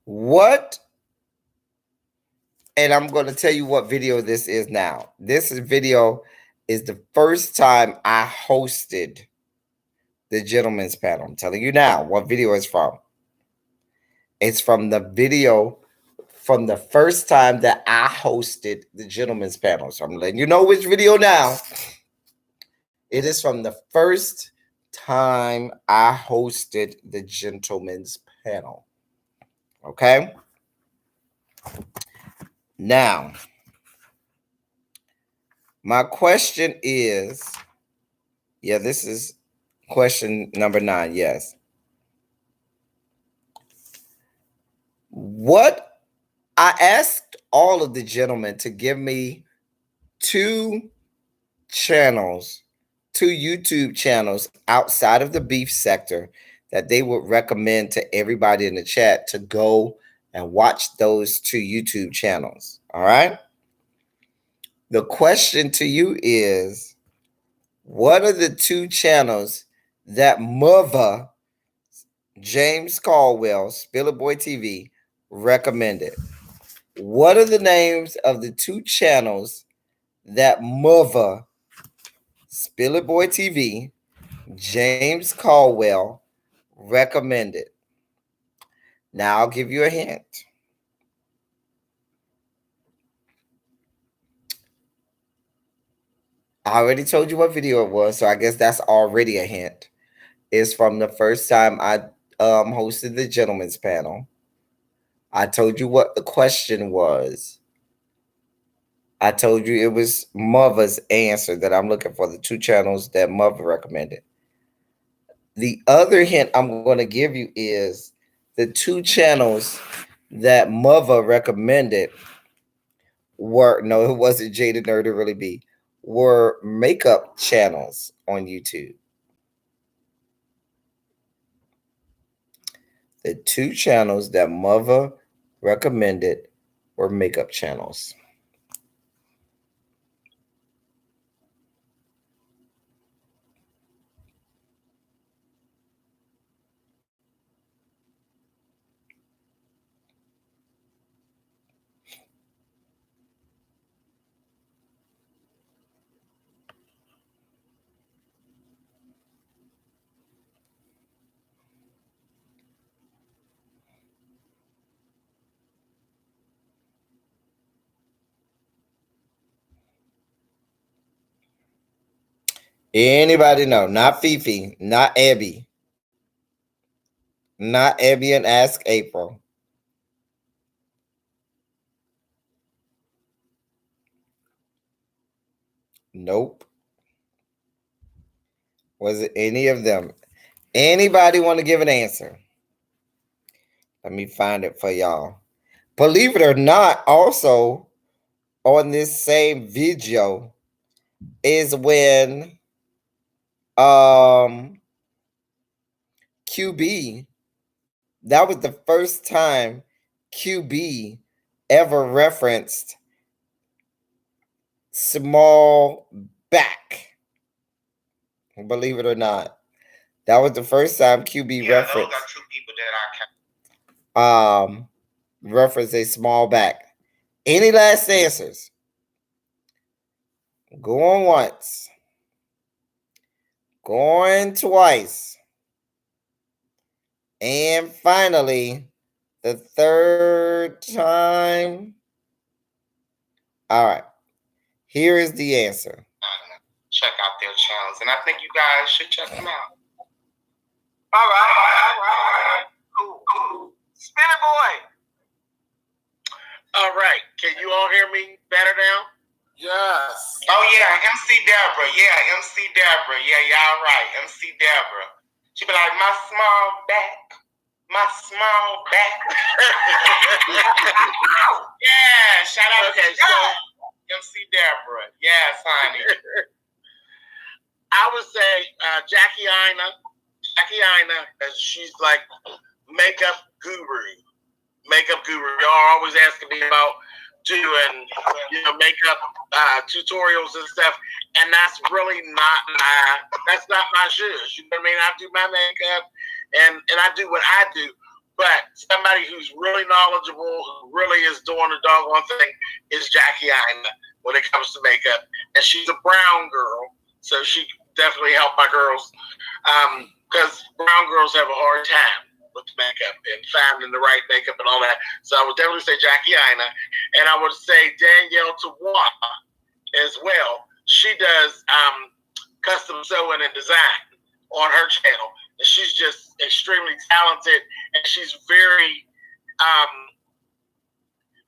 What? And I'm going to tell you what video this is now. This video is the first time I hosted the gentleman's panel. I'm telling you now what video it's from. It's from the video from the first time that I hosted the gentleman's panel. So I'm letting you know which video now. It is from the first time I hosted the gentleman's panel. Okay? Now, my question is, yeah, this is question number 9, yes. What I asked all of the gentlemen to give me 2 channels, 2 YouTube channels outside of the beef sector that they would recommend to everybody in the chat to go and watch those 2 YouTube channels. All right. The question to you is, what are the 2 channels that mother James Caldwell, Spiller Boy TV, recommended. What are the names of the two channels that Mother, Spiller Boy TV, James Caldwell recommended? Now I'll give you a hint. I already told you what video it was, so I guess that's already a hint. It's from the first time I hosted the gentleman's panel. I told you what the question was. I told you it was Mother's answer that I'm looking for, the two channels that Mother recommended. The other hint I'm going to give you is the two channels that Mother recommended were, no, it wasn't Jada Nerd to really be, were makeup channels on YouTube. The two channels that Mother recommended were makeup channels. Anybody know? Not Fifi, not Abby. Not Abby and Ask April. Nope. Was it any of them? Anybody want to give an answer? Let me find it for y'all. Believe it or not, also on this same video is when QB, that was the first time QB ever referenced small back. Believe it or not. That was the first time QB referenced. Those are two people that I reference a small back. Any last answers? Going once. Going twice. And finally, the third time. All right. Here is the answer. Check out their channels, and I think you guys should check them out. All right. Cool. Spinner Boy. All right. Can you all hear me better now? Yes. Oh, yeah. MC Deborah. Yeah, MC Deborah. Yeah, y'all right. MC Deborah. She be like, my small back. My small back. Yeah, shout out to MC Deborah. Yes, honey. I would say Jackie Ina. She's like makeup guru. Y'all always asking me about doing, makeup tutorials and stuff, and that's really not my shoes. You know what I mean? I do my makeup, and I do what I do. But somebody who's really knowledgeable, who really is doing the doggone thing, is Jackie Ina when it comes to makeup, and she's a brown girl, so she definitely help my girls, because brown girls have a hard time with the makeup and finding the right makeup and all that. So I would definitely say Jackie Ina, and I would say Danielle Tawa as well. She does custom sewing and design on her channel, and she's just extremely talented, and she's very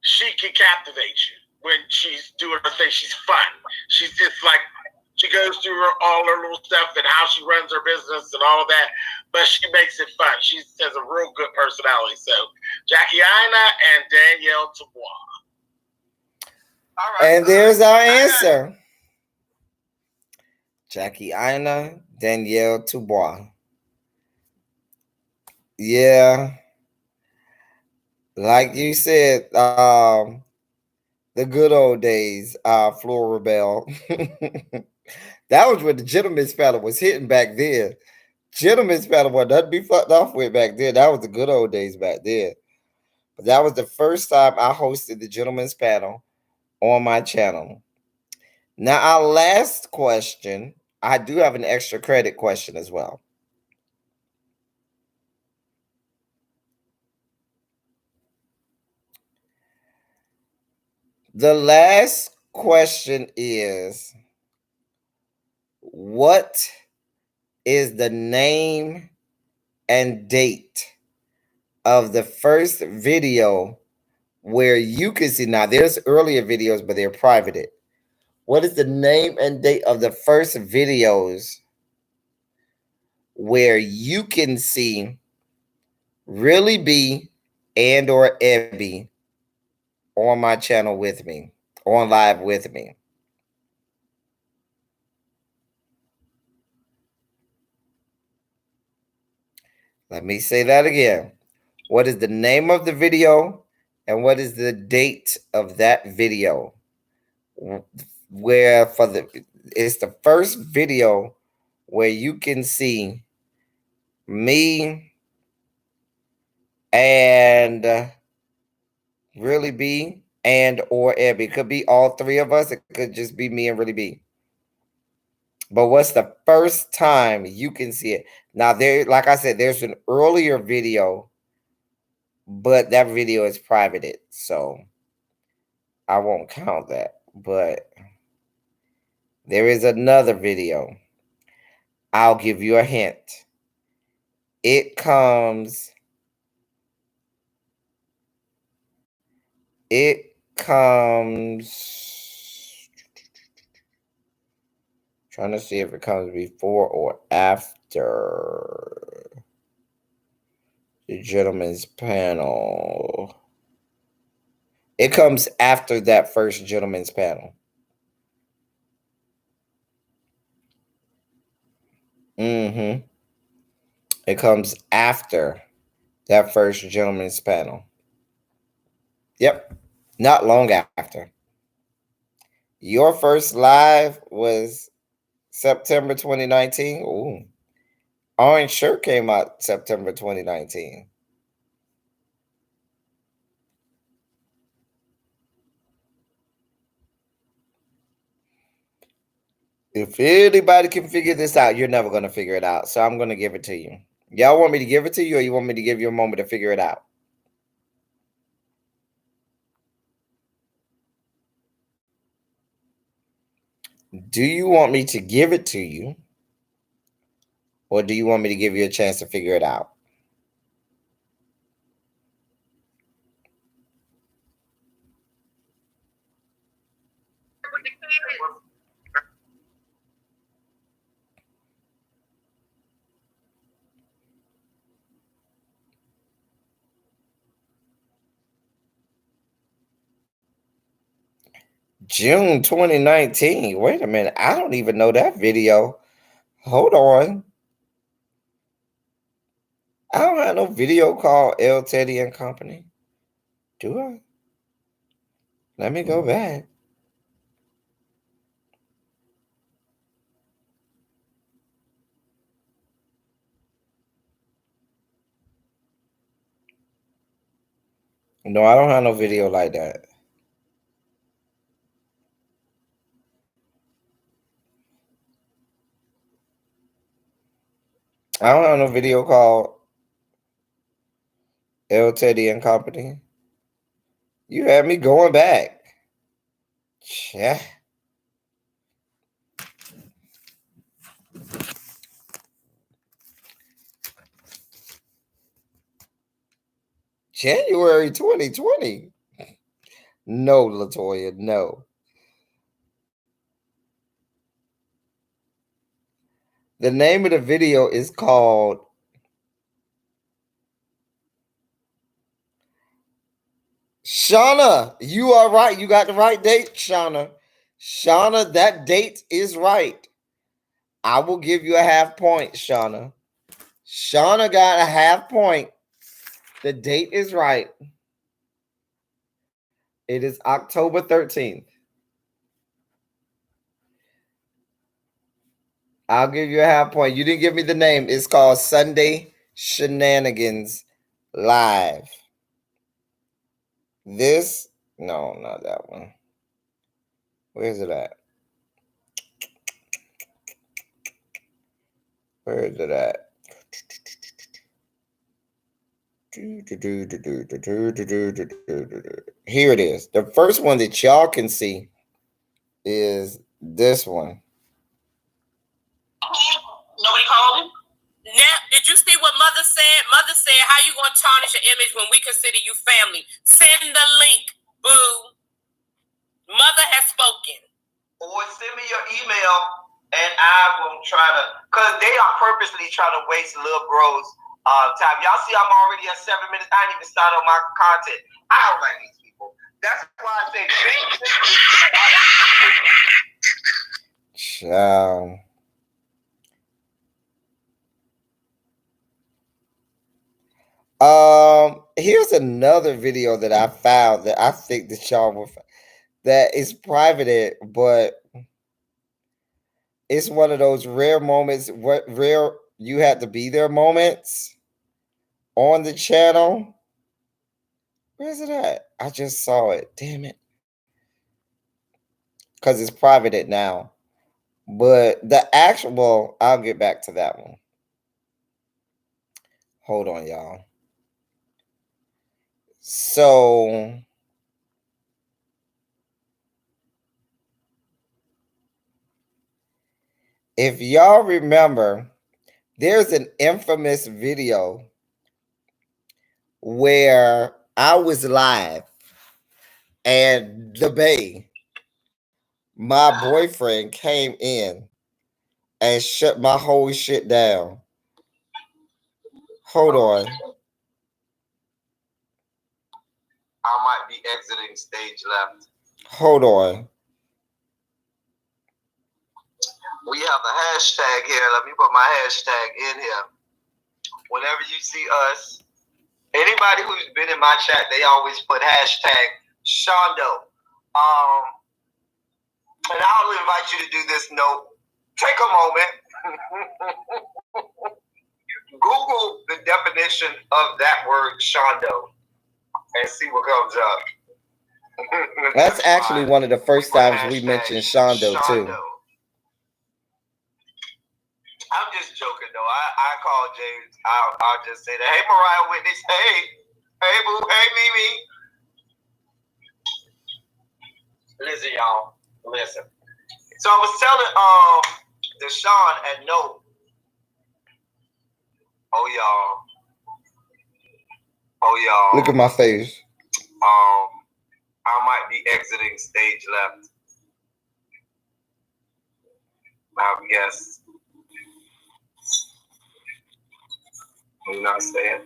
she can captivate you when she's doing her thing. She's fun. She's just like, she goes through all her little stuff and how she runs her business and all of that, but she makes it fun. She has a real good personality. So Jackie Ina and Danielle Tawa. All right. And there's our answer. Jackie Ina, Danielle Tawa. Yeah. Like you said, the good old days, Flora Bell. That was when the gentleman's panel was hitting back then. Gentlemen's panel was nothing to be fucked off with back then. That was the good old days back then. But that was the first time I hosted the gentlemen's panel on my channel. Now, our last question, I do have an extra credit question as well. The last question is, what is the name and date of the first video where you can see? Now, there's earlier videos, but they're privated. What is the name and date of the first videos where you can see Really B and or Ebby on my channel with me, on live with me? Let me say that again. What is the name of the video and what is the date of that video? Where it's the first video where you can see me and Really B and or Ebby. It could be all three of us. It could just be me and Really B. But what's the first time you can see it? Now, there, like I said, there's an earlier video, but that video is privated, so I won't count that. But there is another video. I'll give you a hint. It comes trying to see if it comes before or after the gentleman's panel. It comes after that first gentleman's panel. It comes after that first gentleman's panel. Yep. Not long after. Your first live was September 2019. Ooh. Orange Shirt came out September 2019. If anybody can figure this out, you're never going to figure it out. So I'm going to give it to you. Y'all want me to give it to you, or you want me to give you a moment to figure it out? Do you want me to give it to you, or do you want me to give you a chance to figure it out? June 2019. Wait a minute. I don't even know that video. Hold on. I don't have no video called elteddy and Company. Do I? Let me go back. No, I don't have no video like that. I don't have no video called elteddy and Company. You had me going back. Yeah. January 2020. No, Latoya, no. The name of the video is called Shauna. You are right. You got the right date, Shauna. Shauna, that date is right. I will give you a half point, Shauna. Shauna got a half point. The date is right. It is October 13th. I'll give you a half point. You didn't give me the name. It's called Sunday Shenanigans Live. This, no, not that one. Where's it at? Where is it at? Here it is. The first one that y'all can see is this one. Nobody called him? Now, did you see what Mother said? Mother said, how you going to tarnish your image when we consider you family? Send the link, boo. Mother has spoken. Or send me your email, and I will try to, because they are purposely trying to waste little bros time. Y'all see I'm already at 7 minutes. I didn't even start on my content. I don't like these people. That's why I say, Ciao. Here's another video that I found that I think that y'all will find, that is privated, but it's one of those rare moments, rare you had to be there moments on the channel. Where's it at? I just saw it. Damn it. Because it's privated now. But the actual, I'll get back to that one. Hold on, y'all. So if y'all remember, there's an infamous video where I was live and the Bay, my boyfriend, came in and shut my whole shit down. Hold on. I might be exiting stage left. Hold on. We have a hashtag here. Let me put my hashtag in here. Whenever you see us, anybody who's been in my chat, they always put hashtag Shondo. And I'll invite you to do this note. Take a moment. Google the definition of that word Shondo and see what comes up. That's actually one of the first times we mentioned Shondo too. I'm just joking though. I call James. I'll just say that. Hey, Mariah Witness. Hey, boo. Hey, Mimi. Listen, y'all. Listen. So I was telling Deshaun and No. Oh y'all. Look at my face. I might be exiting stage left. I guess. You're not staying.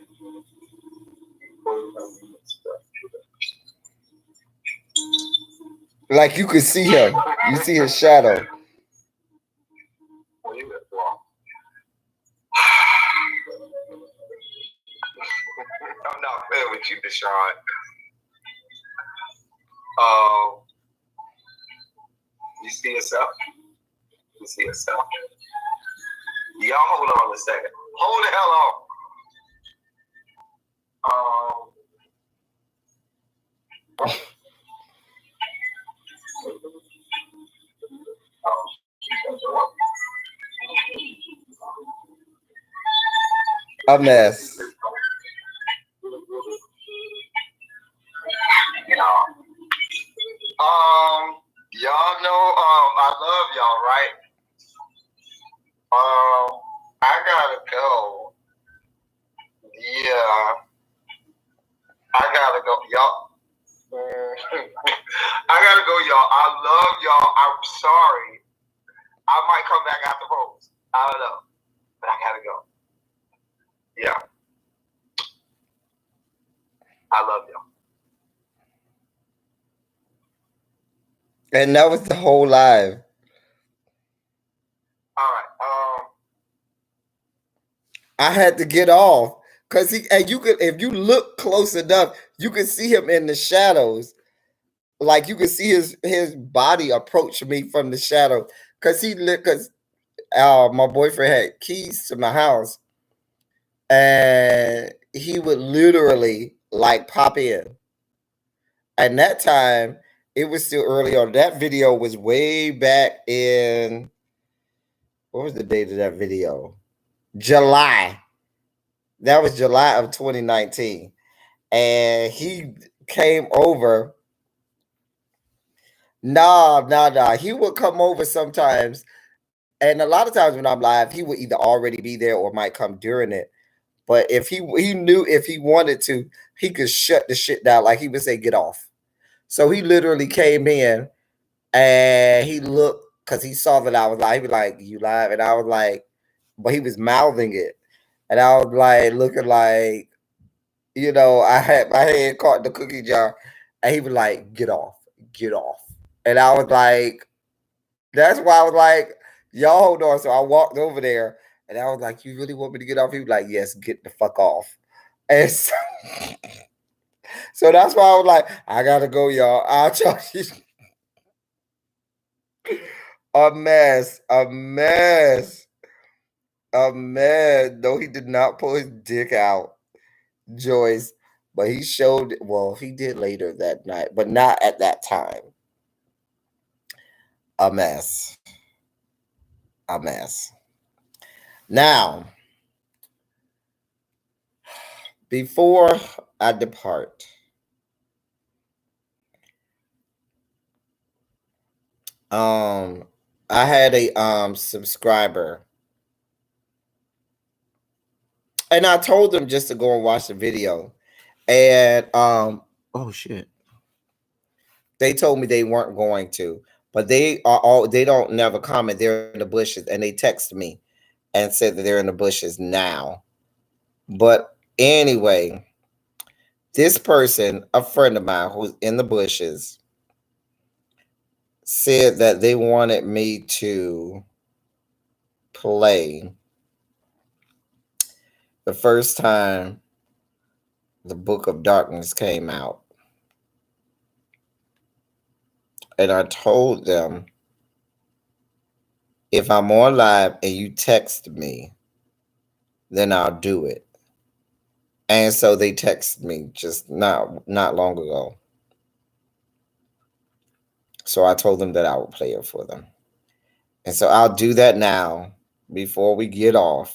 Like you could see him. You see his shadow. I'm not fair with you, Deshaun. You see yourself? You see yourself? Y'all hold on a second. Hold the hell on. A mess. Y'all know, I love y'all, right? I gotta go. Yeah. I gotta go, y'all. I gotta go, y'all. I love y'all. I'm sorry. I might come back after polls. I don't know. But I gotta go. Yeah. I love y'all. And that was the whole live. All right. I had to get off because you could, if you look close enough, you can see him in the shadows. Like you can see his body approach me from the shadow because my boyfriend had keys to my house, and he would literally like pop in. And that time, it was still early on. That video was way back in, what was the date of that video? July. That was July of 2019. And he came over. Nah. He would come over sometimes. And a lot of times when I'm live, he would either already be there or might come during it. But if he knew if he wanted to, he could shut the shit down. Like he would say, get off. So he literally came in and he looked because he saw that I was live. He was like, you live? And I was like, but he was mouthing it. And I was like looking like, you know, I had my hand caught in the cookie jar. And he was like, get off, get off. And I was like, that's why I was like, y'all hold on. So I walked over there and I was like, you really want me to get off? He was like, yes, get the fuck off. And so, so that's why I was like, I gotta go, y'all. I'll tell you. A mess. No, he did not pull his dick out, Joyce. But he showed, well, he did later that night, but not at that time. A mess. Now, before I depart, I had a subscriber, and I told them just to go and watch the video. And oh shit. They told me they weren't going to, but they don't never comment. They're in the bushes, and they text me and said that they're in the bushes now. But anyway, this person, a friend of mine who's in the bushes, said that they wanted me to play the first time the Book of Darkness came out. And I told them, if I'm on live and you text me, then I'll do it. And so they texted me just not long ago. So I told them that I would play it for them. And so I'll do that now before we get off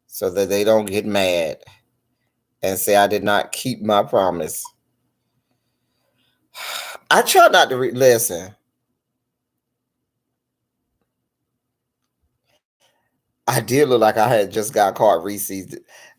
so that they don't get mad and say I did not keep my promise. I try not to listen. I did look like I had just got caught Reese's.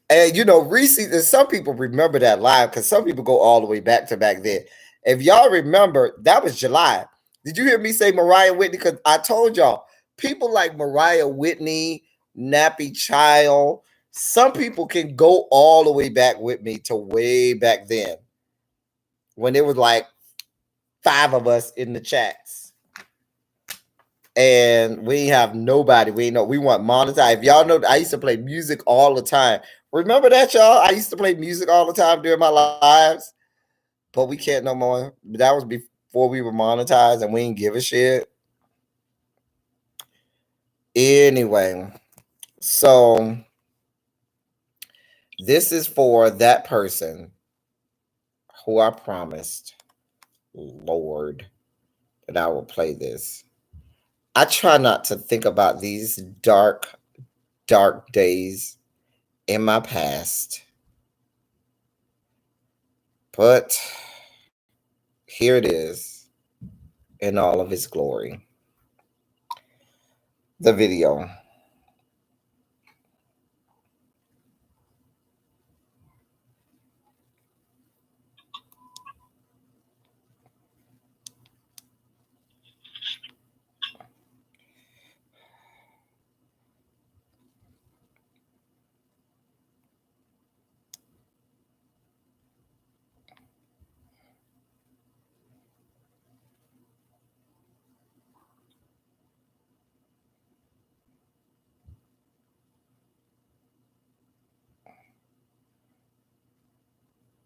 And you know, Reese's, and some people remember that live because some people go all the way back to back then. If y'all remember, that was July. Did you hear me say Mariah Whitney? Because I told y'all, people like Mariah Whitney, Nappy Child, some people can go all the way back with me to way back then when there was like 5 of us in the chats. And we have nobody. We want monetized. If y'all know, I used to play music all the time. Remember that, y'all? I used to play music all the time during my lives, but we can't no more. That was before we were monetized, and we didn't give a shit. Anyway, so this is for that person who I promised, Lord, that I will play this. I try not to think about these dark days in my past. But here it is in all of its glory. The video.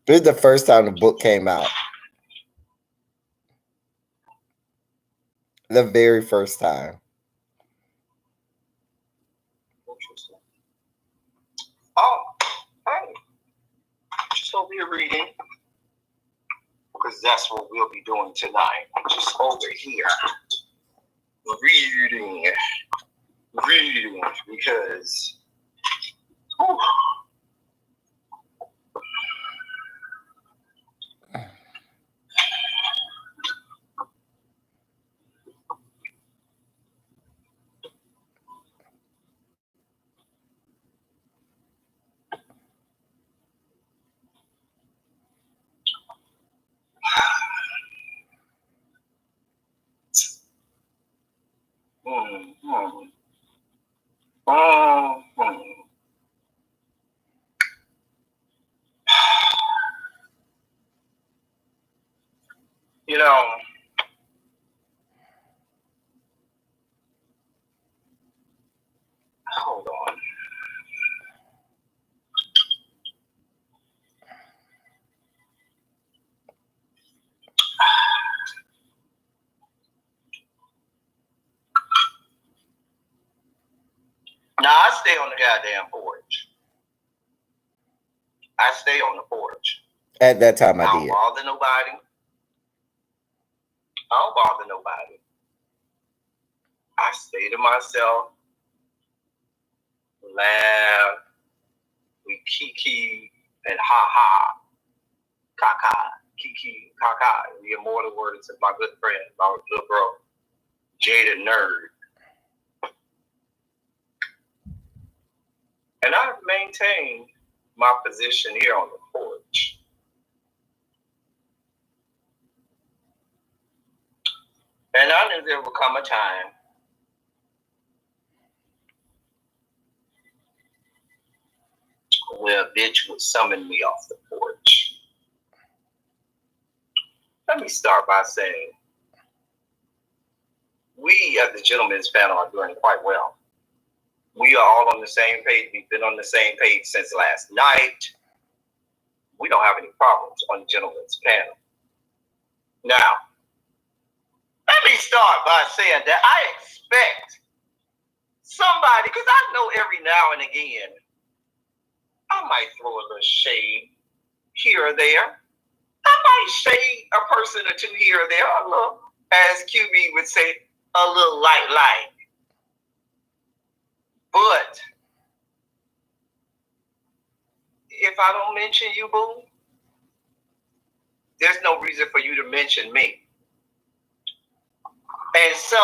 This is the first time the book came out. The very first time. doing tonight? I'm just over here reading because whew, you know, hold on. Now I stay on the goddamn porch. I stay on the porch. At that time, I don't did. Bother nobody. I don't bother nobody. I stay to myself, laugh, we kiki and ha ha, kaka, kiki, kaka. The immortal words of my good friend, my little bro, Jaded Nerd. And I've maintained my position here on the porch. And I knew there would come a time where a bitch would summon me off the porch. Let me start by saying, we at the Gentlemen's Panel are doing quite well. We are all on the same page. We've been on the same page since last night. We don't have any problems on the Gentlemen's Panel. Now, let me start by saying that I expect somebody, because I know every now and again, I might throw a little shade here or there. I might shade a person or two here or there, a little, as QB would say, a little light. But if I don't mention you, boo, there's no reason for you to mention me. And so,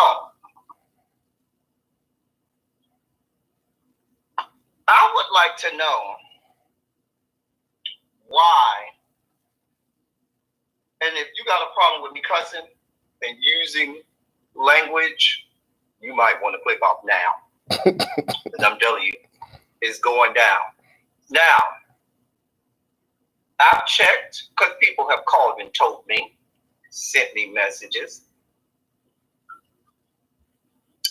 I would like to know why, and if you got a problem with me cussing and using language, you might want to click off now. Because I'm telling you, it's going down. Now, I've checked, because people have called and told me, sent me messages,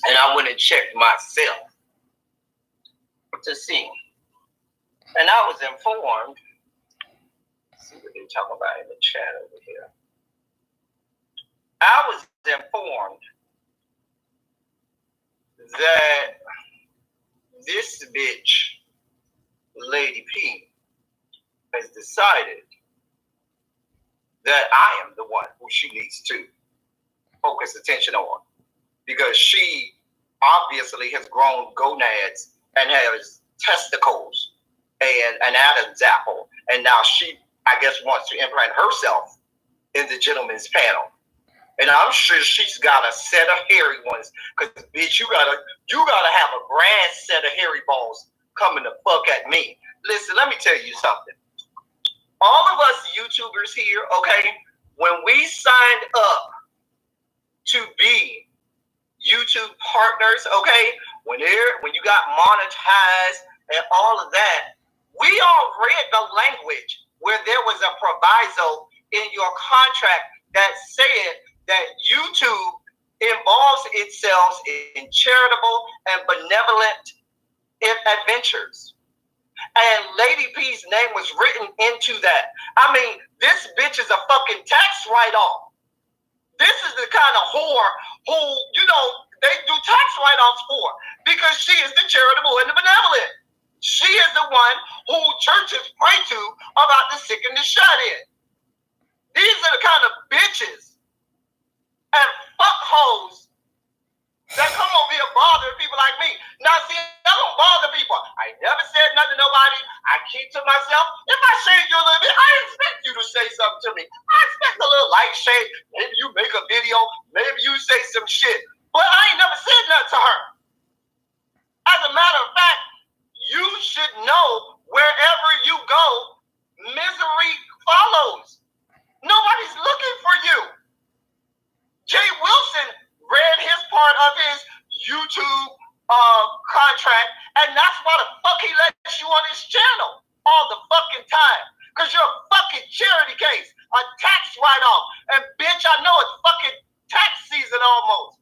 and I went and checked myself to see. And I was informed, let's see what they're talking about in the chat over here. I was informed that this bitch, Lady P, has decided that I am the one who she needs to focus attention on, because she obviously has grown gonads and has testicles and an Adam's apple, and now she, I guess, wants to implant herself in the Gentlemen's Panel. And I'm sure she's got a set of hairy ones, because bitch, you gotta have a grand set of hairy balls coming to fuck at me. Listen, let me tell you something. All of us YouTubers here, okay, when we signed up to be YouTube partners, okay, when you got monetized and all of that, we all read the language where there was a proviso in your contract that said that YouTube involves itself in charitable and benevolent adventures. And Lady P's name was written into that. I mean, this bitch is a fucking tax write-off. This is the kind of whore who, you know, they do tax write-offs for, because she is the charitable and the benevolent. She is the one who churches pray to about the sick and the shut-in. These are the kind of bitches hoes that come over here bothering people like me. Now, see, I don't bother people. I never said nothing to nobody. I keep to myself. If I shade you a little bit, I expect you to say something to me. I expect a little light shade. Maybe you make a video. Maybe you say some shit. But I ain't never said nothing to her. As a matter of fact, you should know wherever you go, misery follows. Nobody's looking for you. Jay Wilson read his part of his YouTube contract, and that's why the fuck he lets you on his channel all the fucking time. Because you're a fucking charity case, a tax write-off. And bitch, I know it's fucking tax season almost.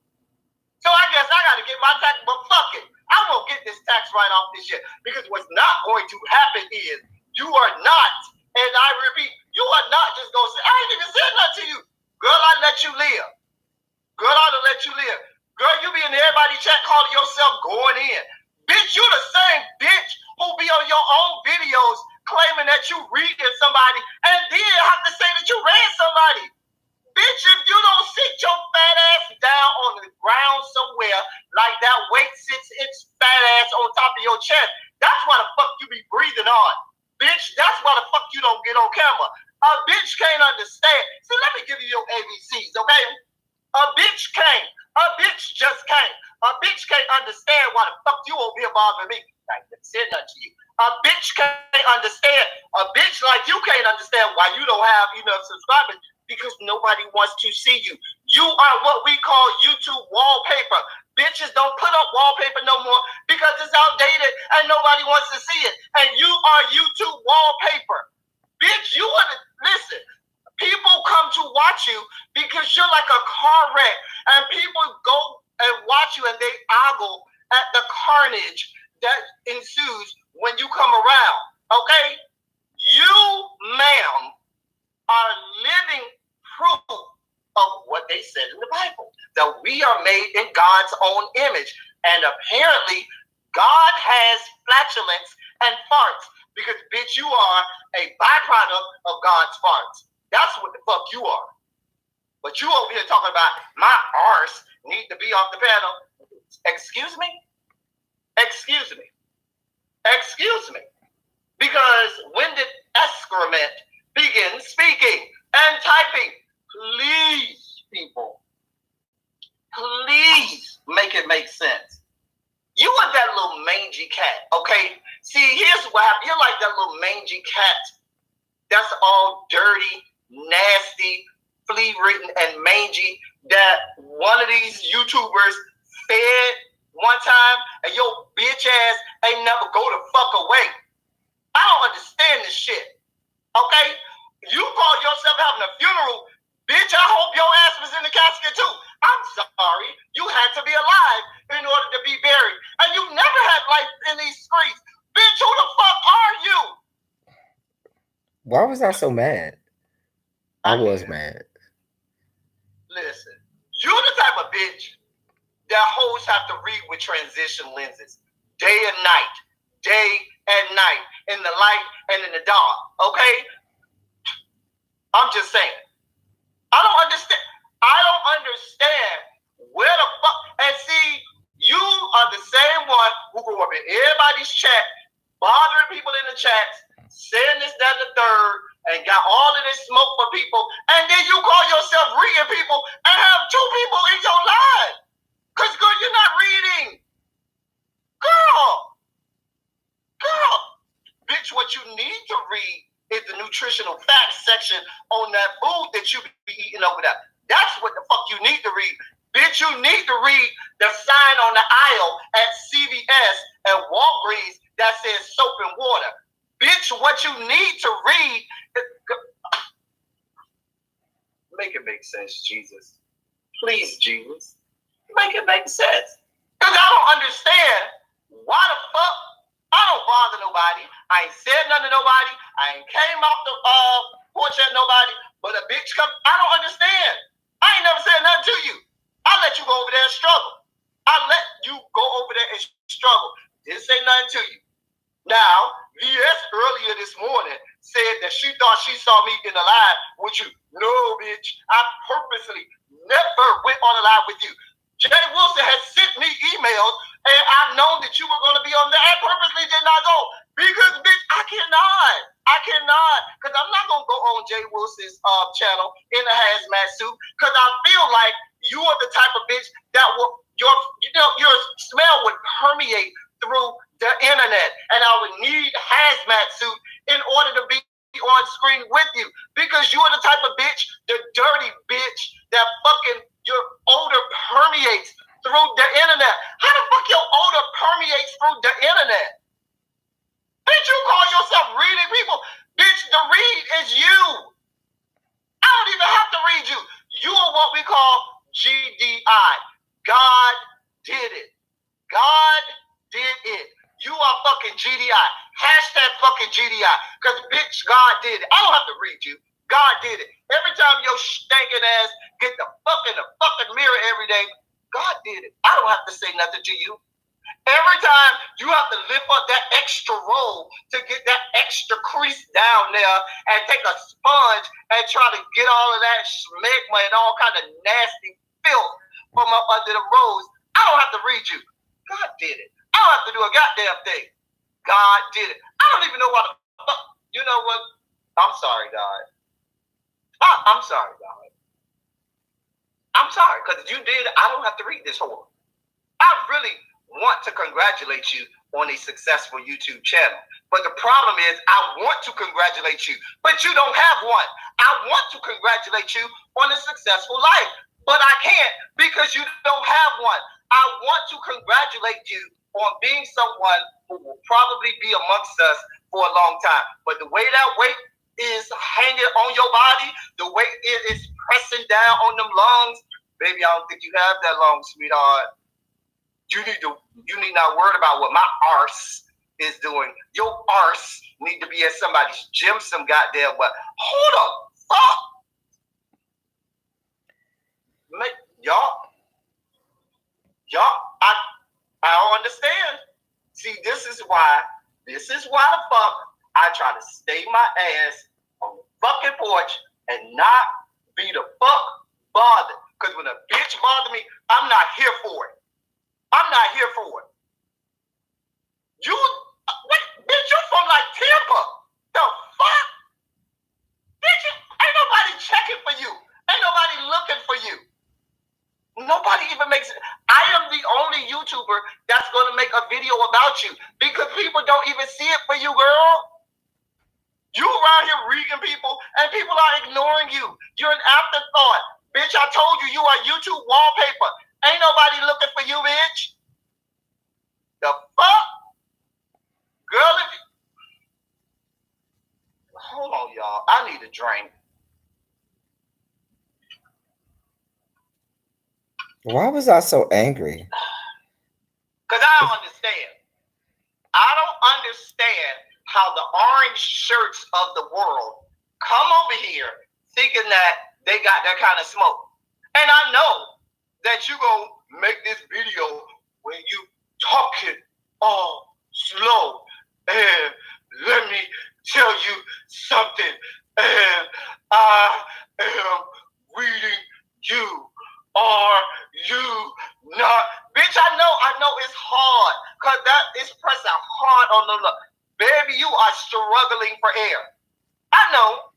So I guess I gotta get my tax, but fuck it. I'm gonna get this tax write-off this year. Because what's not going to happen is you are not, and I repeat, you are not just gonna say, I ain't even said nothing to you. Girl, I let you live. Girl, I done let you live. Girl, you be in everybody's chat calling yourself going in. Bitch, you the same bitch who be on your own videos claiming that you reading somebody and then have to say that you read somebody. Bitch, if you don't sit your fat ass down on the ground somewhere like that weight sits its fat ass on top of your chest, that's why the fuck you be breathing on. Bitch, that's why the fuck you don't get on camera. A bitch can't understand. See, let me give you your ABCs, okay? A bitch can't. A bitch just can't. A bitch can't understand why the fuck you over here bothering me. I ain't said nothing to you. A bitch can't understand. A bitch like you can't understand why you don't have enough subscribers because nobody wants to see you. You are what we call YouTube wallpaper. Bitches don't put up wallpaper no more because it's outdated and nobody wants to see it. And you are YouTube wallpaper. Bitch, you want to listen. People come to watch you because you're like a car wreck. And people go and watch you and they ogle at the carnage that ensues when you come around. Okay? You, ma'am, are living proof of what they said in the Bible. That we are made in God's own image. And apparently, God has flatulence and farts. Because, bitch, you are a byproduct of God's farts. That's what the fuck you are. But you over here talking about my arse need to be off the panel. Excuse me? Excuse me. Excuse me. Because when did excrement begin speaking and typing? Please, people. Please make it make sense. You are that little mangy cat, okay? See, here's what happened. You're like that little mangy cat that's all dirty, nasty, flea-ridden, and mangy that one of these YouTubers fed one time, and your bitch ass ain't never go the fuck away. I don't understand this shit, okay? You call yourself having a funeral, bitch, I hope your ass was in the casket too. I'm sorry, you had to be alive in order to be buried, and you never had life in these streets. Bitch, who the fuck are you? Why was I so mad? I was mad. Listen, you're the type of bitch that hoes have to read with transition lenses. Day and night. Day and night. In the light and in the dark. Okay? I'm just saying. I don't understand where the fuck. And see, you are the same one who grew up in everybody's chat, bothering people in the chats, saying this, that, and the third, and got all of this smoke for people, and then you call yourself reading people and have two people in your life. Because, girl, you're not reading. Girl. Bitch, what you need to read is the nutritional facts section on that food that you be eating over there. That's what the fuck you need to read. Bitch, you need to read the sign on the aisle at CVS and Walgreens that says soap and water. Bitch, what you need to read is... Make it make sense, Jesus. Please, Jesus. Make it make sense. Because I don't understand why the fuck I don't bother nobody. I ain't said nothing to nobody. I ain't came off the porch at nobody. But a bitch come... I don't understand. I ain't never said nothing to you. I let you go over there and struggle. I let you go over there and struggle. Didn't say nothing to you. Now, VS earlier this morning said that she thought she saw me in the live with you. No, bitch. I purposely never went on a live with you. Jay Wilson has sent me emails, and I've known that you were going to be on there. I purposely did not go because, bitch, I cannot, because I'm not going to go on Jay Wilson's channel in a hazmat suit because I feel like you are the type of bitch that will your smell would permeate through the internet, and I would need a hazmat suit in order to be on screen with you because you are the type of bitch, the dirty bitch that fucking your odor permeates through the internet. How the fuck your odor permeates through the internet? Bitch, you call yourself reading people? Bitch, the read is you. I don't even have to read you. You are what we call GDI. God did it. God did it. You are fucking GDI. Hashtag fucking GDI. Because, bitch, God did it. I don't have to read you. God did it. Every time your stinking ass get the fucking mirror every day, God did it. I don't have to say nothing to you. Every time you have to lift up that extra roll to get that extra crease down there and take a sponge and try to get all of that smegma and all kind of nasty filth from up under the rolls. I don't have to read you. God did it. I don't have to do a goddamn thing. God did it. I don't even know what the fuck. You know what? I'm sorry, God. I'm sorry, God. I'm sorry, because you did it. I don't have to read this horror. I really want to congratulate you on a successful YouTube channel. But the problem is I want to congratulate you, but you don't have one. I want to congratulate you on a successful life, but I can't because you don't have one. I want to congratulate you on being someone who will probably be amongst us for a long time. But the way that weight is hanging on your body, the way it is pressing down on them lungs, baby, I don't think you have that long, sweetheart. You need not worry about what my arse is doing. Your arse need to be at somebody's gym some goddamn well. Hold up, fuck. Y'all, I don't understand. See, this is why the fuck I try to stay my ass on the fucking porch and not be the fuck bothered. Because when a bitch bother me, I'm not here for it. I'm not here for it. Bitch, you're from like Tampa. The fuck? Bitch, ain't nobody checking for you. Ain't nobody looking for you. Nobody even makes it. I am the only YouTuber that's going to make a video about you because people don't even see it for you, girl. You around here reading people and people are ignoring you. You're an afterthought. Bitch, I told you you are YouTube wallpaper. Ain't nobody looking for you, bitch. The fuck? Girl, hold on, y'all. I need a drink. Why was I so angry? Because I don't understand. I don't understand how the orange shirts of the world come over here thinking that they got that kind of smoke. And I know that you gonna make this video when you talking all slow. And let me tell you something. And I am reading you. Are you not? Bitch, I know it's hard. Because that is pressing hard on the look. Baby, you are struggling for air. I know.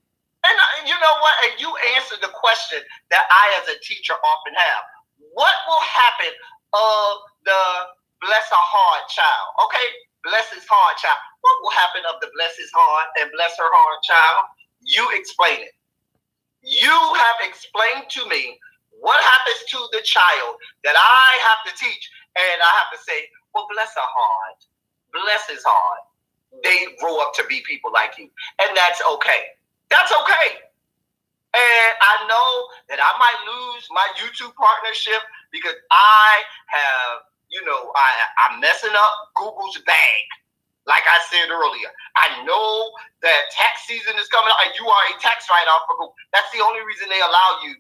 And you know what? And you answered the question that I as a teacher often have. What will happen of the bless a hard child? Okay? Bless his hard child. What will happen of the bless his hard and bless her hard child? You explain it. You have explained to me what happens to the child that I have to teach, and I have to say, well, bless her heart. Bless his heart. They grow up to be people like you, and that's okay. That's okay. And I know that I might lose my YouTube partnership because I have, I'm messing up Google's bag. Like I said earlier, I know that tax season is coming up, and you are a tax write-off for Google. That's the only reason they allow you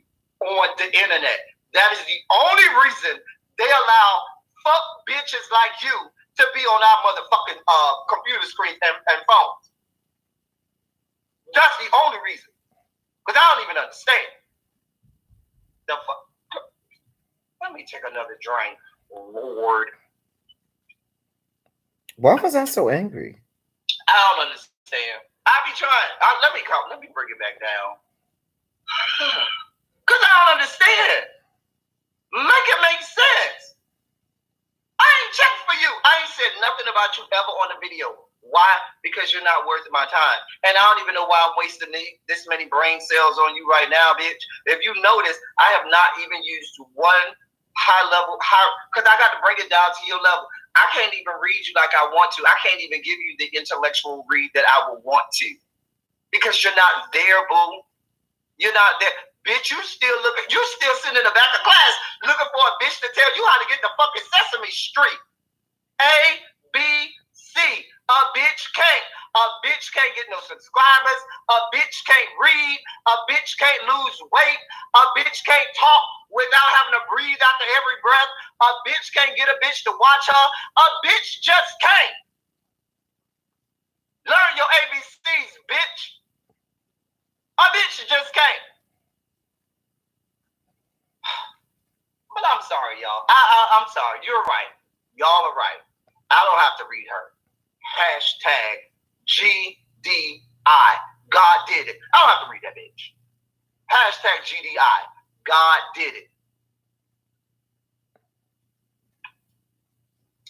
on the internet. That is the only reason they allow fuck bitches like you to be on our motherfucking computer screens and phones. That's the only reason. Because I don't even understand. The fuck? Let me take another drink. Lord. Why was I so angry? I don't understand. I be trying. Let me bring it back down. Because I don't understand. Make it make sense. I ain't checked for you. I ain't said nothing about you ever on the video. Why? Because you're not worth my time. And I don't even know why I'm wasting this many brain cells on you right now, bitch. If you notice, I have not even used one because I got to bring it down to your level. I can't even read you like I want to. I can't even give you the intellectual read that I would want to. Because you're not there, boo. You're not there. Bitch, you still sitting in the back of class looking for a bitch to tell you how to get the fucking Sesame Street. A, B, C. A bitch can't get no subscribers. A bitch can't read. A bitch can't lose weight. A bitch can't talk without having to breathe after every breath. A bitch can't get a bitch to watch her. A bitch just can't. Learn your ABCs, bitch. A bitch just can't. But I'm sorry, y'all. I'm sorry. You're right. Y'all are right. I don't have to read her. Hashtag GDI. God did it. I don't have to read that bitch. Hashtag GDI. God did it.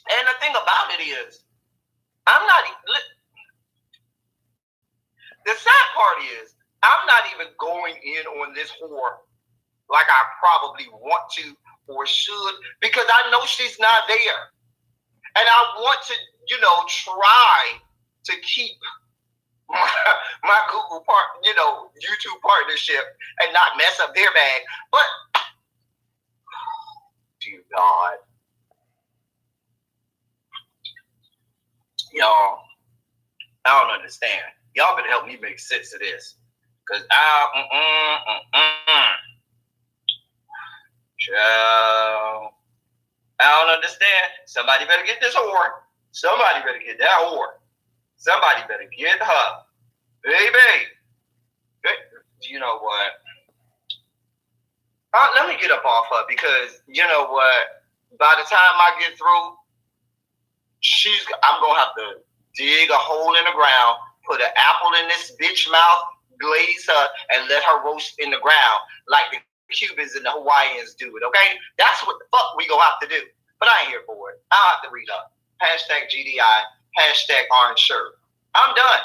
And the thing about it is, the sad part is, I'm not even going in on this whore like I probably want to or should, because I know she's not there. And I want to, try to keep my Google YouTube partnership and not mess up their bag. But, dear God. Y'all, I don't understand. Y'all better help me make sense of this. Because I don't understand. Somebody better get this whore. Somebody better get that whore. Somebody better get her. Baby. You know what? Let me get up off her because, you know what? By the time I get through, I'm going to have to dig a hole in the ground, put an apple in this bitch mouth, glaze her, and let her roast in the ground like the Cubans and the Hawaiians do it, okay? That's what the fuck we gonna have to do. But I ain't here for it. I'll have to read up. Hashtag GDI, hashtag orange shirt. I'm done.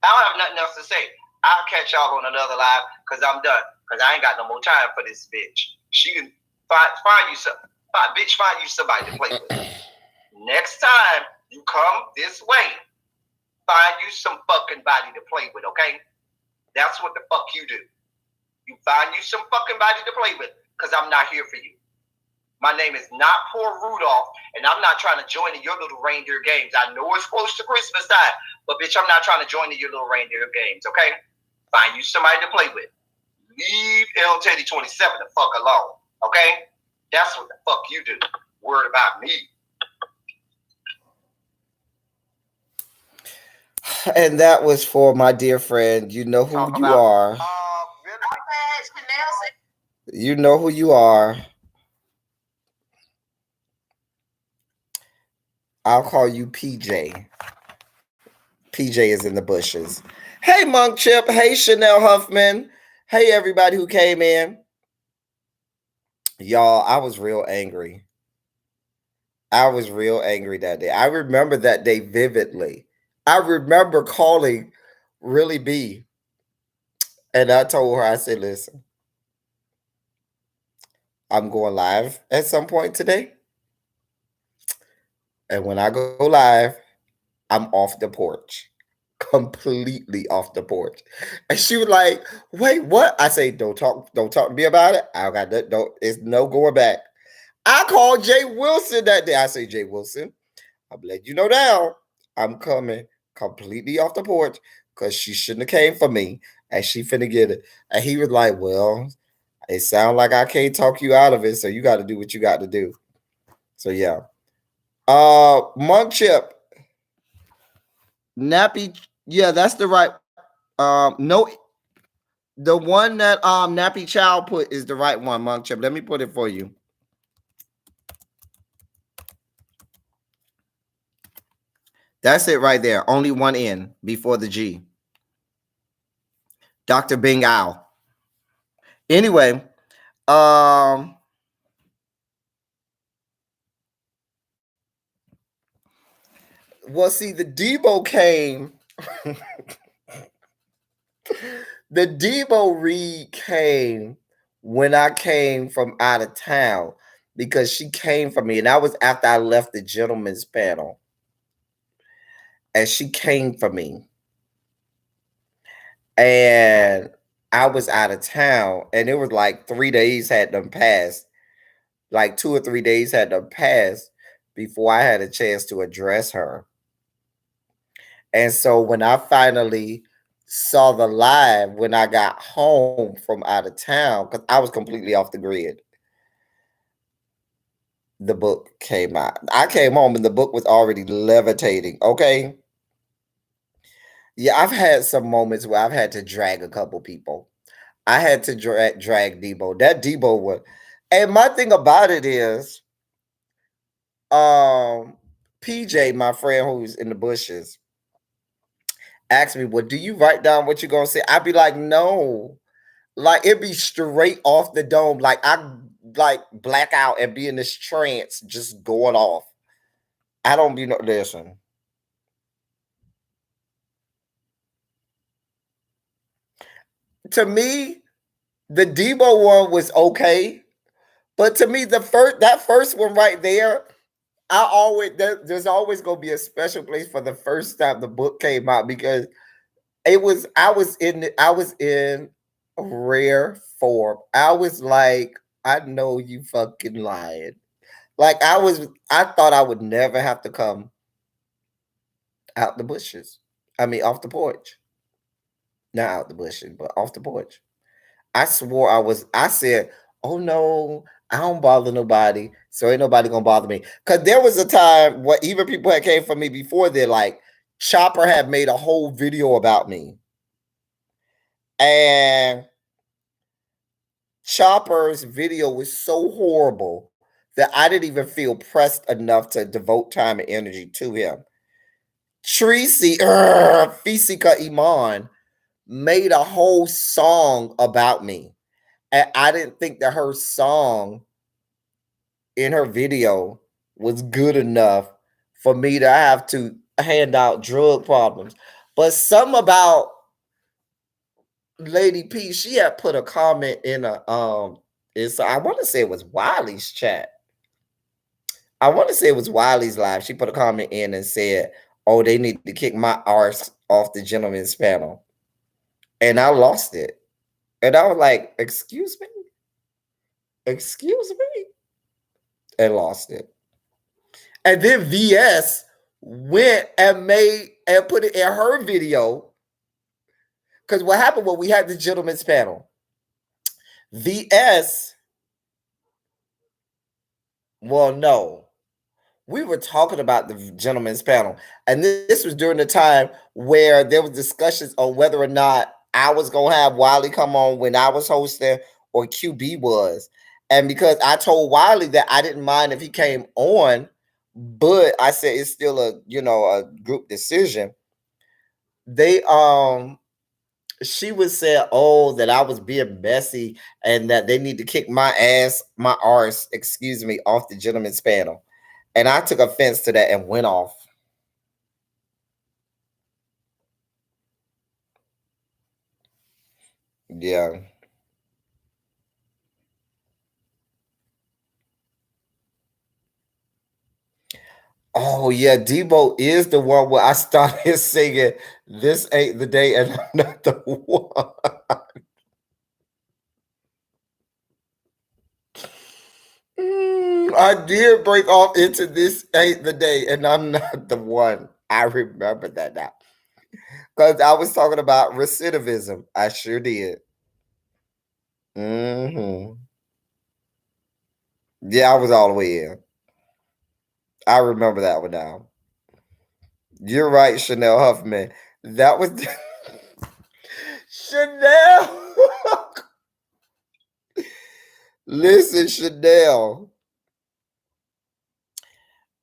I don't have nothing else to say. I'll catch y'all on another live because I'm done. Because I ain't got no more time for this bitch. She can find you somebody to play with. Next time you come this way, find you some fucking body to play with, okay? That's what the fuck you do. You find you some fucking body to play with, because I'm not here for you. My name is not poor Rudolph, and I'm not trying to join in your little reindeer games. I know it's close to Christmas time, but bitch, I'm not trying to join in your little reindeer games, okay? Find you somebody to play with. Leave elteddy27 the fuck alone, okay? That's what the fuck you do. Word about me. And that was for my dear friend. You know who you are. You know who you are. I'll call you PJ. PJ is in the bushes. Hey, Monk Chip. Hey, Chanel Huffman. Hey, everybody who came in. Y'all, I was real angry. I was real angry that day. I remember that day vividly. I remember calling Really B. And I told her, I said, listen, I'm going live at some point today. And when I go live, I'm off the porch. Completely off the porch. And she was like, wait, what? I say, don't talk to me about it. I got that. It's no going back. I called Jay Wilson that day. I say, Jay Wilson, I'm letting you know now, I'm coming completely off the porch because she shouldn't have came for me and she finna get it. And he was like, well, it sounds like I can't talk you out of it, so you got to do what you got to do. So yeah. Monk Chip. Nappy, yeah, that's the right. No, the one that Nappy Child put is the right one, Monk Chip. Let me put it for you. That's it right there. Only one N before the G. Dr. Bing Ao. Anyway, um, well, see, the Debo came. The Debo Reed came when I came from out of town because she came for me, and that was after I left the gentleman's panel, and she came for me, and I was out of town, and it was like 3 days had done passed, like 2 or 3 days had done passed before I had a chance to address her. And so when I finally saw the live when I got home from out of town, because I was completely off the grid, the book came out. I came home and the book was already levitating. Okay. Yeah, I've had some moments where I've had to drag a couple people. I had to drag Debo. That Debo was, and my thing about it is, um, PJ, my friend who's in the bushes, asked me, "Well, do you write down what you're gonna say?" I'd be like, "No." Like it'd be straight off the dome. Like I like black out and be in this trance just going off. I don't be no listen. To me, the Debo one was okay. But to me, that first one right there, there's always gonna be a special place for the first time the book came out because I was in rare form. I was like, I know you fucking lying. Like I thought I would never have to come out the bushes. I mean off the porch. Not out the bushes, but off the porch. I said, oh no, I don't bother nobody. So ain't nobody gonna bother me. Cause there was a time where even people that came for me before they're like, Chopper had made a whole video about me. And Chopper's video was so horrible that I didn't even feel pressed enough to devote time and energy to him. Tracy Fisika Iman made a whole song about me. And I didn't think that her song in her video was good enough for me to have to hand out drug problems. But some about Lady P, she had put a comment in it's I want to say it was Wiley's chat. I want to say it was Wiley's live. She put a comment in and said, "Oh, they need to kick my arse off the gentleman's panel," and I lost it. And I was like, "Excuse me, excuse me," and lost it. And then VS went and put it in her video. Because what happened when we had the gentleman's panel, VS, well, no, we were talking about the gentleman's panel, and this was during the time where there was discussions on whether or not I was gonna have Wiley come on when I was hosting or QB was. And because I told Wiley that I didn't mind if he came on, but I said it's still a group decision. They she was saying, oh, that I was being messy and that they need to kick my arse, excuse me, off the gentleman's panel. And I took offense to that and went off. Yeah. Oh yeah, Debo is the one where I started singing "This Ain't the Day" and I'm not the one. I did break off into "This Ain't the Day" and I'm not the one. I remember that now because I was talking about recidivism. I sure did. Hmm. Yeah, I was all the way in. I remember that one now. You're right, Chanel Huffman. That was Chanel. Listen, Chanel.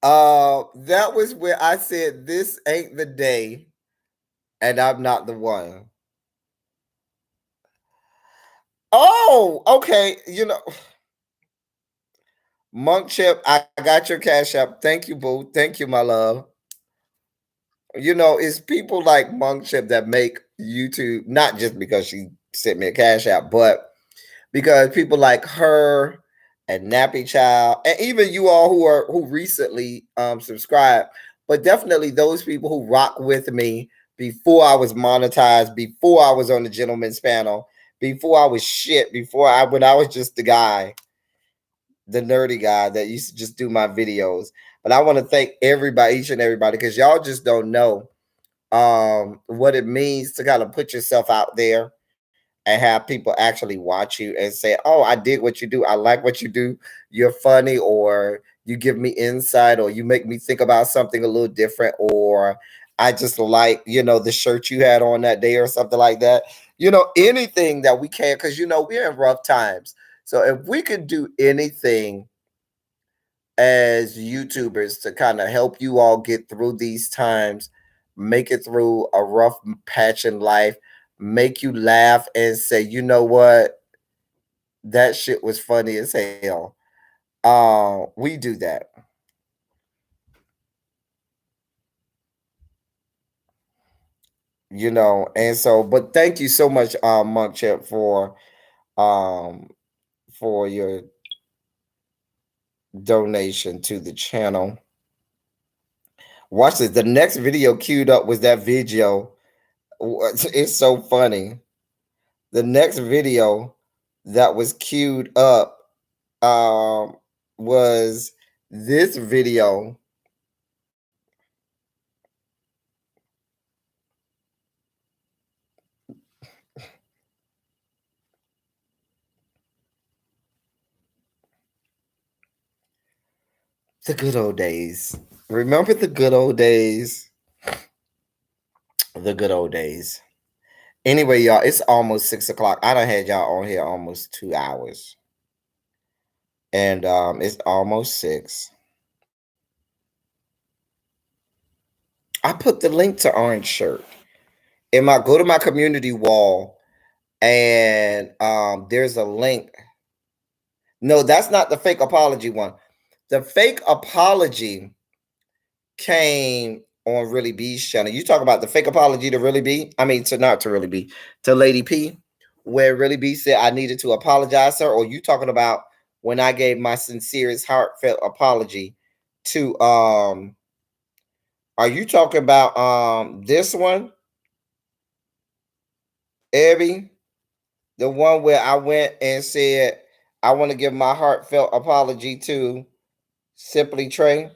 That was where I said this ain't the day, and I'm not the one. Oh, okay. Monk Chip, I got your cash app. Thank you, boo. Thank you, my love. It's people like Monk Chip that make YouTube, not just because she sent me a cash app, but because people like her and Nappy Child, and even you all who recently subscribed, but definitely those people who rock with me before I was monetized, before I was on the gentleman's panel, before I was shit, when I was just the guy, the nerdy guy that used to just do my videos. But I want to thank everybody, each and everybody, because y'all just don't know what it means to kind of put yourself out there and have people actually watch you and say, "Oh, I dig what you do. I like what you do. You're funny," or "You give me insight," or "You make me think about something a little different," or "I just like, the shirt you had on that day," or something like that. Anything that we can, because we're in rough times. So if we could do anything as YouTubers to kind of help you all get through these times, make it through a rough patch in life, make you laugh and say, "You know what? That shit was funny as hell." We do that. And so, but thank you so much, Monk Chip, um for your donation to the channel. Watch this. The next video queued up was that video. It's so funny. The next video that was queued up um was this video. The good old days. Remember the good old days? The good old days. Anyway, y'all, it's almost 6 o'clock. I done had y'all on here almost 2 hours. And it's almost 6. I put the link to Orange Shirt. Go to my community wall, and there's a link. No, that's not the fake apology one. The fake apology came on Really B's channel. You talk about the fake apology to Really B. I mean, not to Really B, to Lady P, where Really B said I needed to apologize to her. Or you talking about when I gave my sincerest, heartfelt apology to Are you talking about this one, Abby? The one where I went and said I want to give my heartfelt apology to Simply Trey?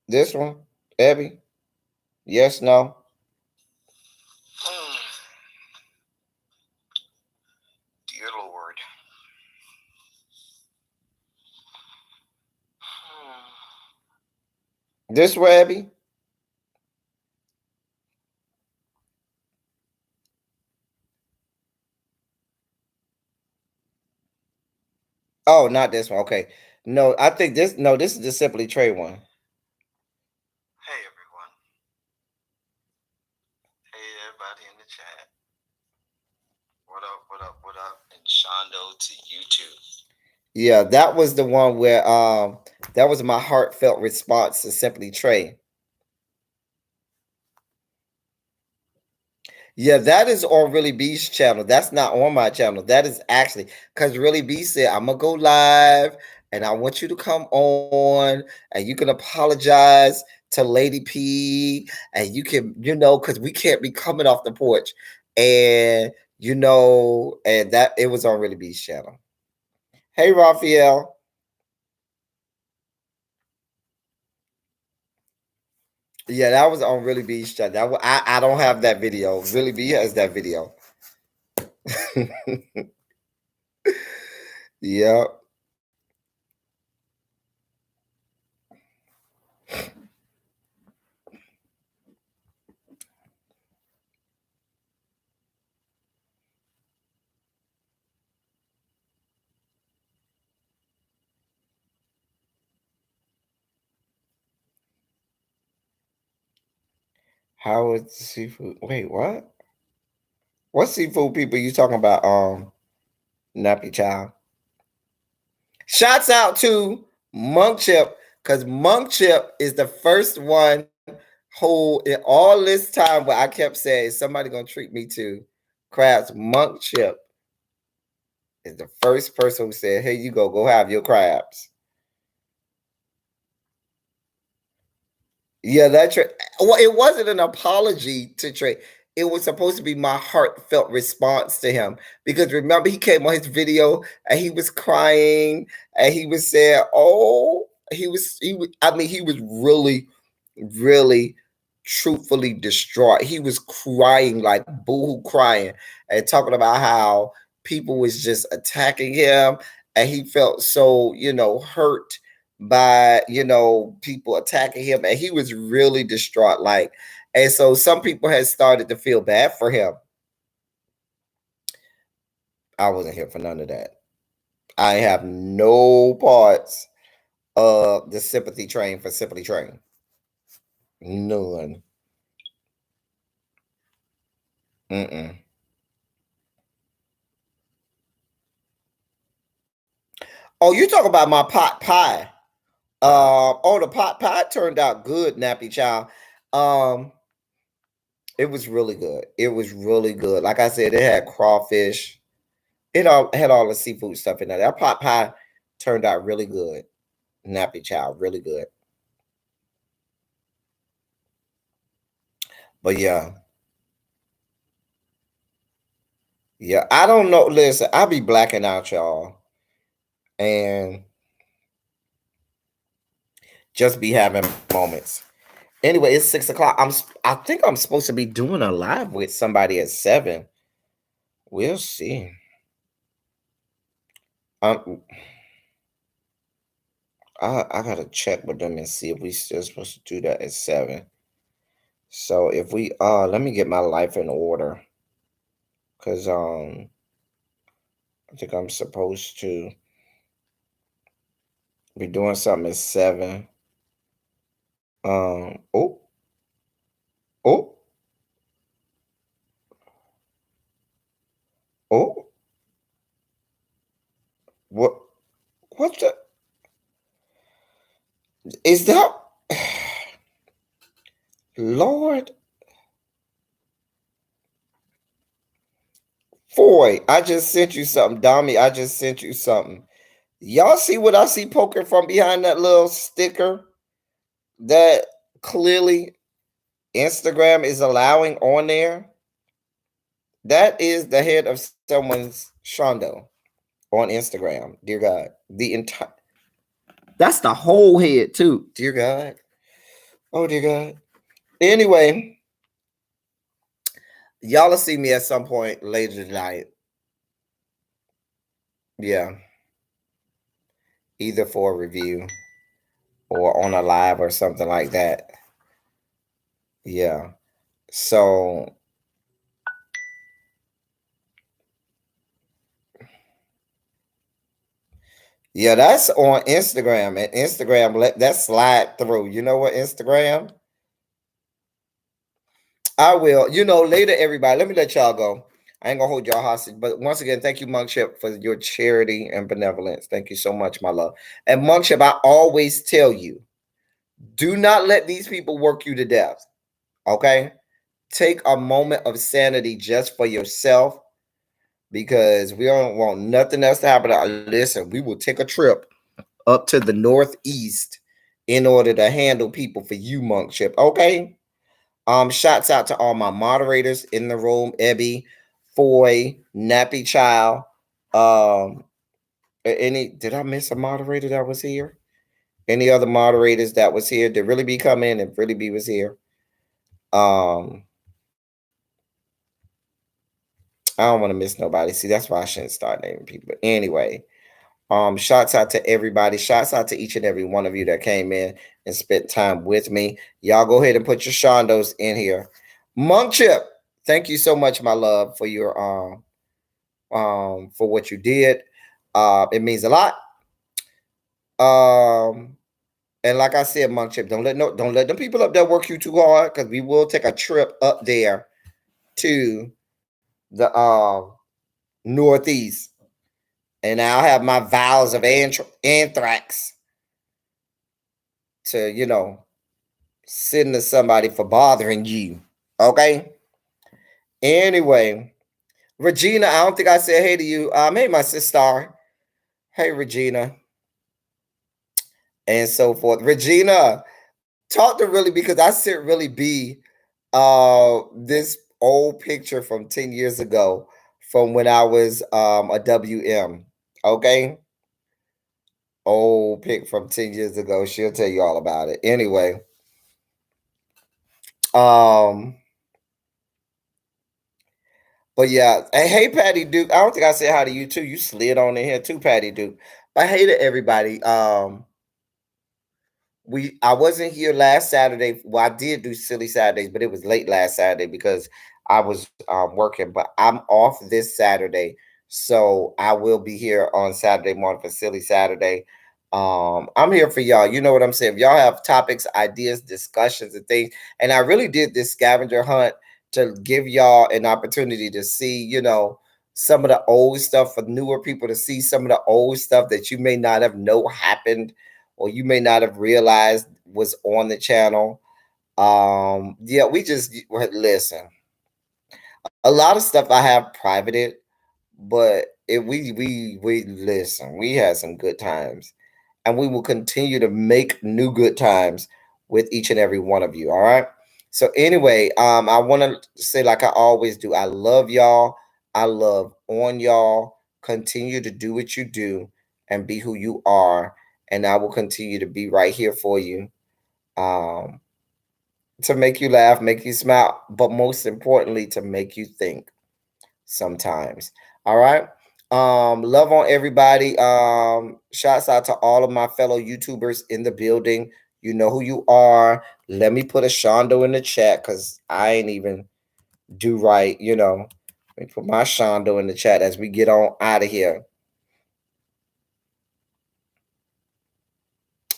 This one, Abby? Yes, no? Dear Lord. This way, Abby? Oh, not this one. Okay. No, I think this. No, this is the Simply Trey one. Hey, everyone. Hey, everybody in the chat. What up, what up, what up? And Shondo to you too. Yeah, that was the one where that was my heartfelt response to Simply Trey. Yeah, that is on Really B's channel. That's not on my channel. That is actually because Really B said, "I'm gonna go live and I want you to come on and you can apologize to Lady P and you can, because we can't be coming off the porch." And and that it was on Really B's channel. Hey, Raphael. Yeah, that was on Really B's channel. I don't have that video. Really B has that video. Yep. How is the seafood? Wait, what? What seafood people you talking about? Nappy Child. Shouts out to Monk Chip, because Monk Chip is the first one who, in all this time, where I kept saying somebody gonna treat me to crabs. Monk Chip is the first person who said, "Here you go have your crabs." Yeah, that well, it wasn't an apology to Trey. It was supposed to be my heartfelt response to him, because remember he came on his video and he was crying and he was saying, "Oh, he was." I mean, he was really, really, truthfully distraught. He was crying like boohoo crying and talking about how people was just attacking him and he felt so hurt by people attacking him, and he was really distraught, like. And so some people had started to feel bad for him. I wasn't here for none of that. I have no parts of the sympathy train for Sympathy Train. None. Mm-mm. Oh, you talk about my pot pie. Oh, the pot pie turned out good, Nappy Child. Um, it was really good. It was really good. Like I said, it had crawfish. It all had all the seafood stuff in there. That pot pie turned out really good. Nappy Child, really good. But yeah, I don't know. Listen, I be blacking out, y'all, and just be having moments. Anyway, it's 6 o'clock. I think I'm supposed to be doing a live with somebody at 7. We'll see. Um, I gotta check with them and see if we still supposed to do that at 7. So if we let me get my life in order, because I think I'm supposed to be doing something at 7. Oh, oh, oh. What? What the? Is that? Lord, Foy, I just sent you something, Dommy. I just sent you something. Y'all see what I see poking from behind that little sticker that clearly Instagram is allowing on there? That is the head of someone's shondo on Instagram. Dear God, the entire. That's the whole head too. Dear God. Oh dear God. Anyway, y'all will see me at some point later tonight. Yeah. Either for a review or on a live or something like that. Yeah. So yeah, that's on Instagram. And Instagram let that slide through. You know what, Instagram? I will. Later, everybody. Let me let y'all go. I ain't gonna hold y'all hostage. But once again, thank you, Monkship, for your charity and benevolence. Thank you so much, my love. And Monkship, I always tell you, do not let these people work you to death. Okay? Take a moment of sanity just for yourself, because we don't want nothing else to happen. Listen, we will take a trip up to the Northeast in order to handle people for you, Monkship. Okay? Shouts out to all my moderators in the room: Ebby, Foy, Nappy Child. Any did I miss a moderator that was here? Any other moderators that was here? Did Really Be come in and Really Be was here? I don't want to miss nobody. See, that's why I shouldn't start naming people. But anyway, shouts out to everybody. Shouts out to each and every one of you that came in and spent time with me. Y'all go ahead and put your shondos in here. Monk Chip, thank you so much, my love, for your for what you did. It means a lot. And like I said, Monk Chip, don't let them people up there work you too hard, because we will take a trip up there to the Northeast, and I'll have my vials of anthrax to, send to somebody for bothering you. Okay. Anyway, Regina, I don't think I said hey to you. Hey, my sister. Hey, Regina, and so forth. Regina, talk to really, because I said really be this old picture from 10 years ago from when I was a WM. Okay. Old pic from 10 years ago. She'll tell you all about it. Anyway. Um, but yeah, hey Patty Duke. I don't think I said hi to you too. You slid on in here too, Patty Duke. But hey to everybody. I wasn't here last Saturday. Well, I did do silly Saturdays, but it was late last Saturday because I was working. But I'm off this Saturday, so I will be here on Saturday morning for silly Saturday. I'm here for y'all. You know what I'm saying? If y'all have topics, ideas, discussions, and things, and I really did this scavenger hunt to give y'all an opportunity to see, some of the old stuff, for newer people to see some of the old stuff that you may not have know happened, or you may not have realized was on the channel. Yeah, we just listen. A lot of stuff I have privated, but we listen. We had some good times, and we will continue to make new good times with each and every one of you. All right. So anyway, I want to say, like I always do, I love y'all. I love on y'all. Continue to do what you do and be who you are, and I will continue to be right here for you, um, to make you laugh, make you smile, but most importantly, to make you think sometimes. All right. Love on everybody. Shouts out to all of my fellow YouTubers in the building. You know who you are. Let me put a Shondo in the chat, because I ain't even do right. Let me put my Shondo in the chat as we get on out of here.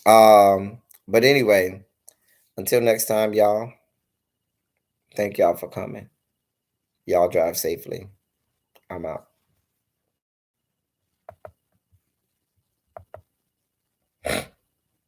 But anyway, until next time, y'all. Thank y'all for coming. Y'all drive safely. I'm out.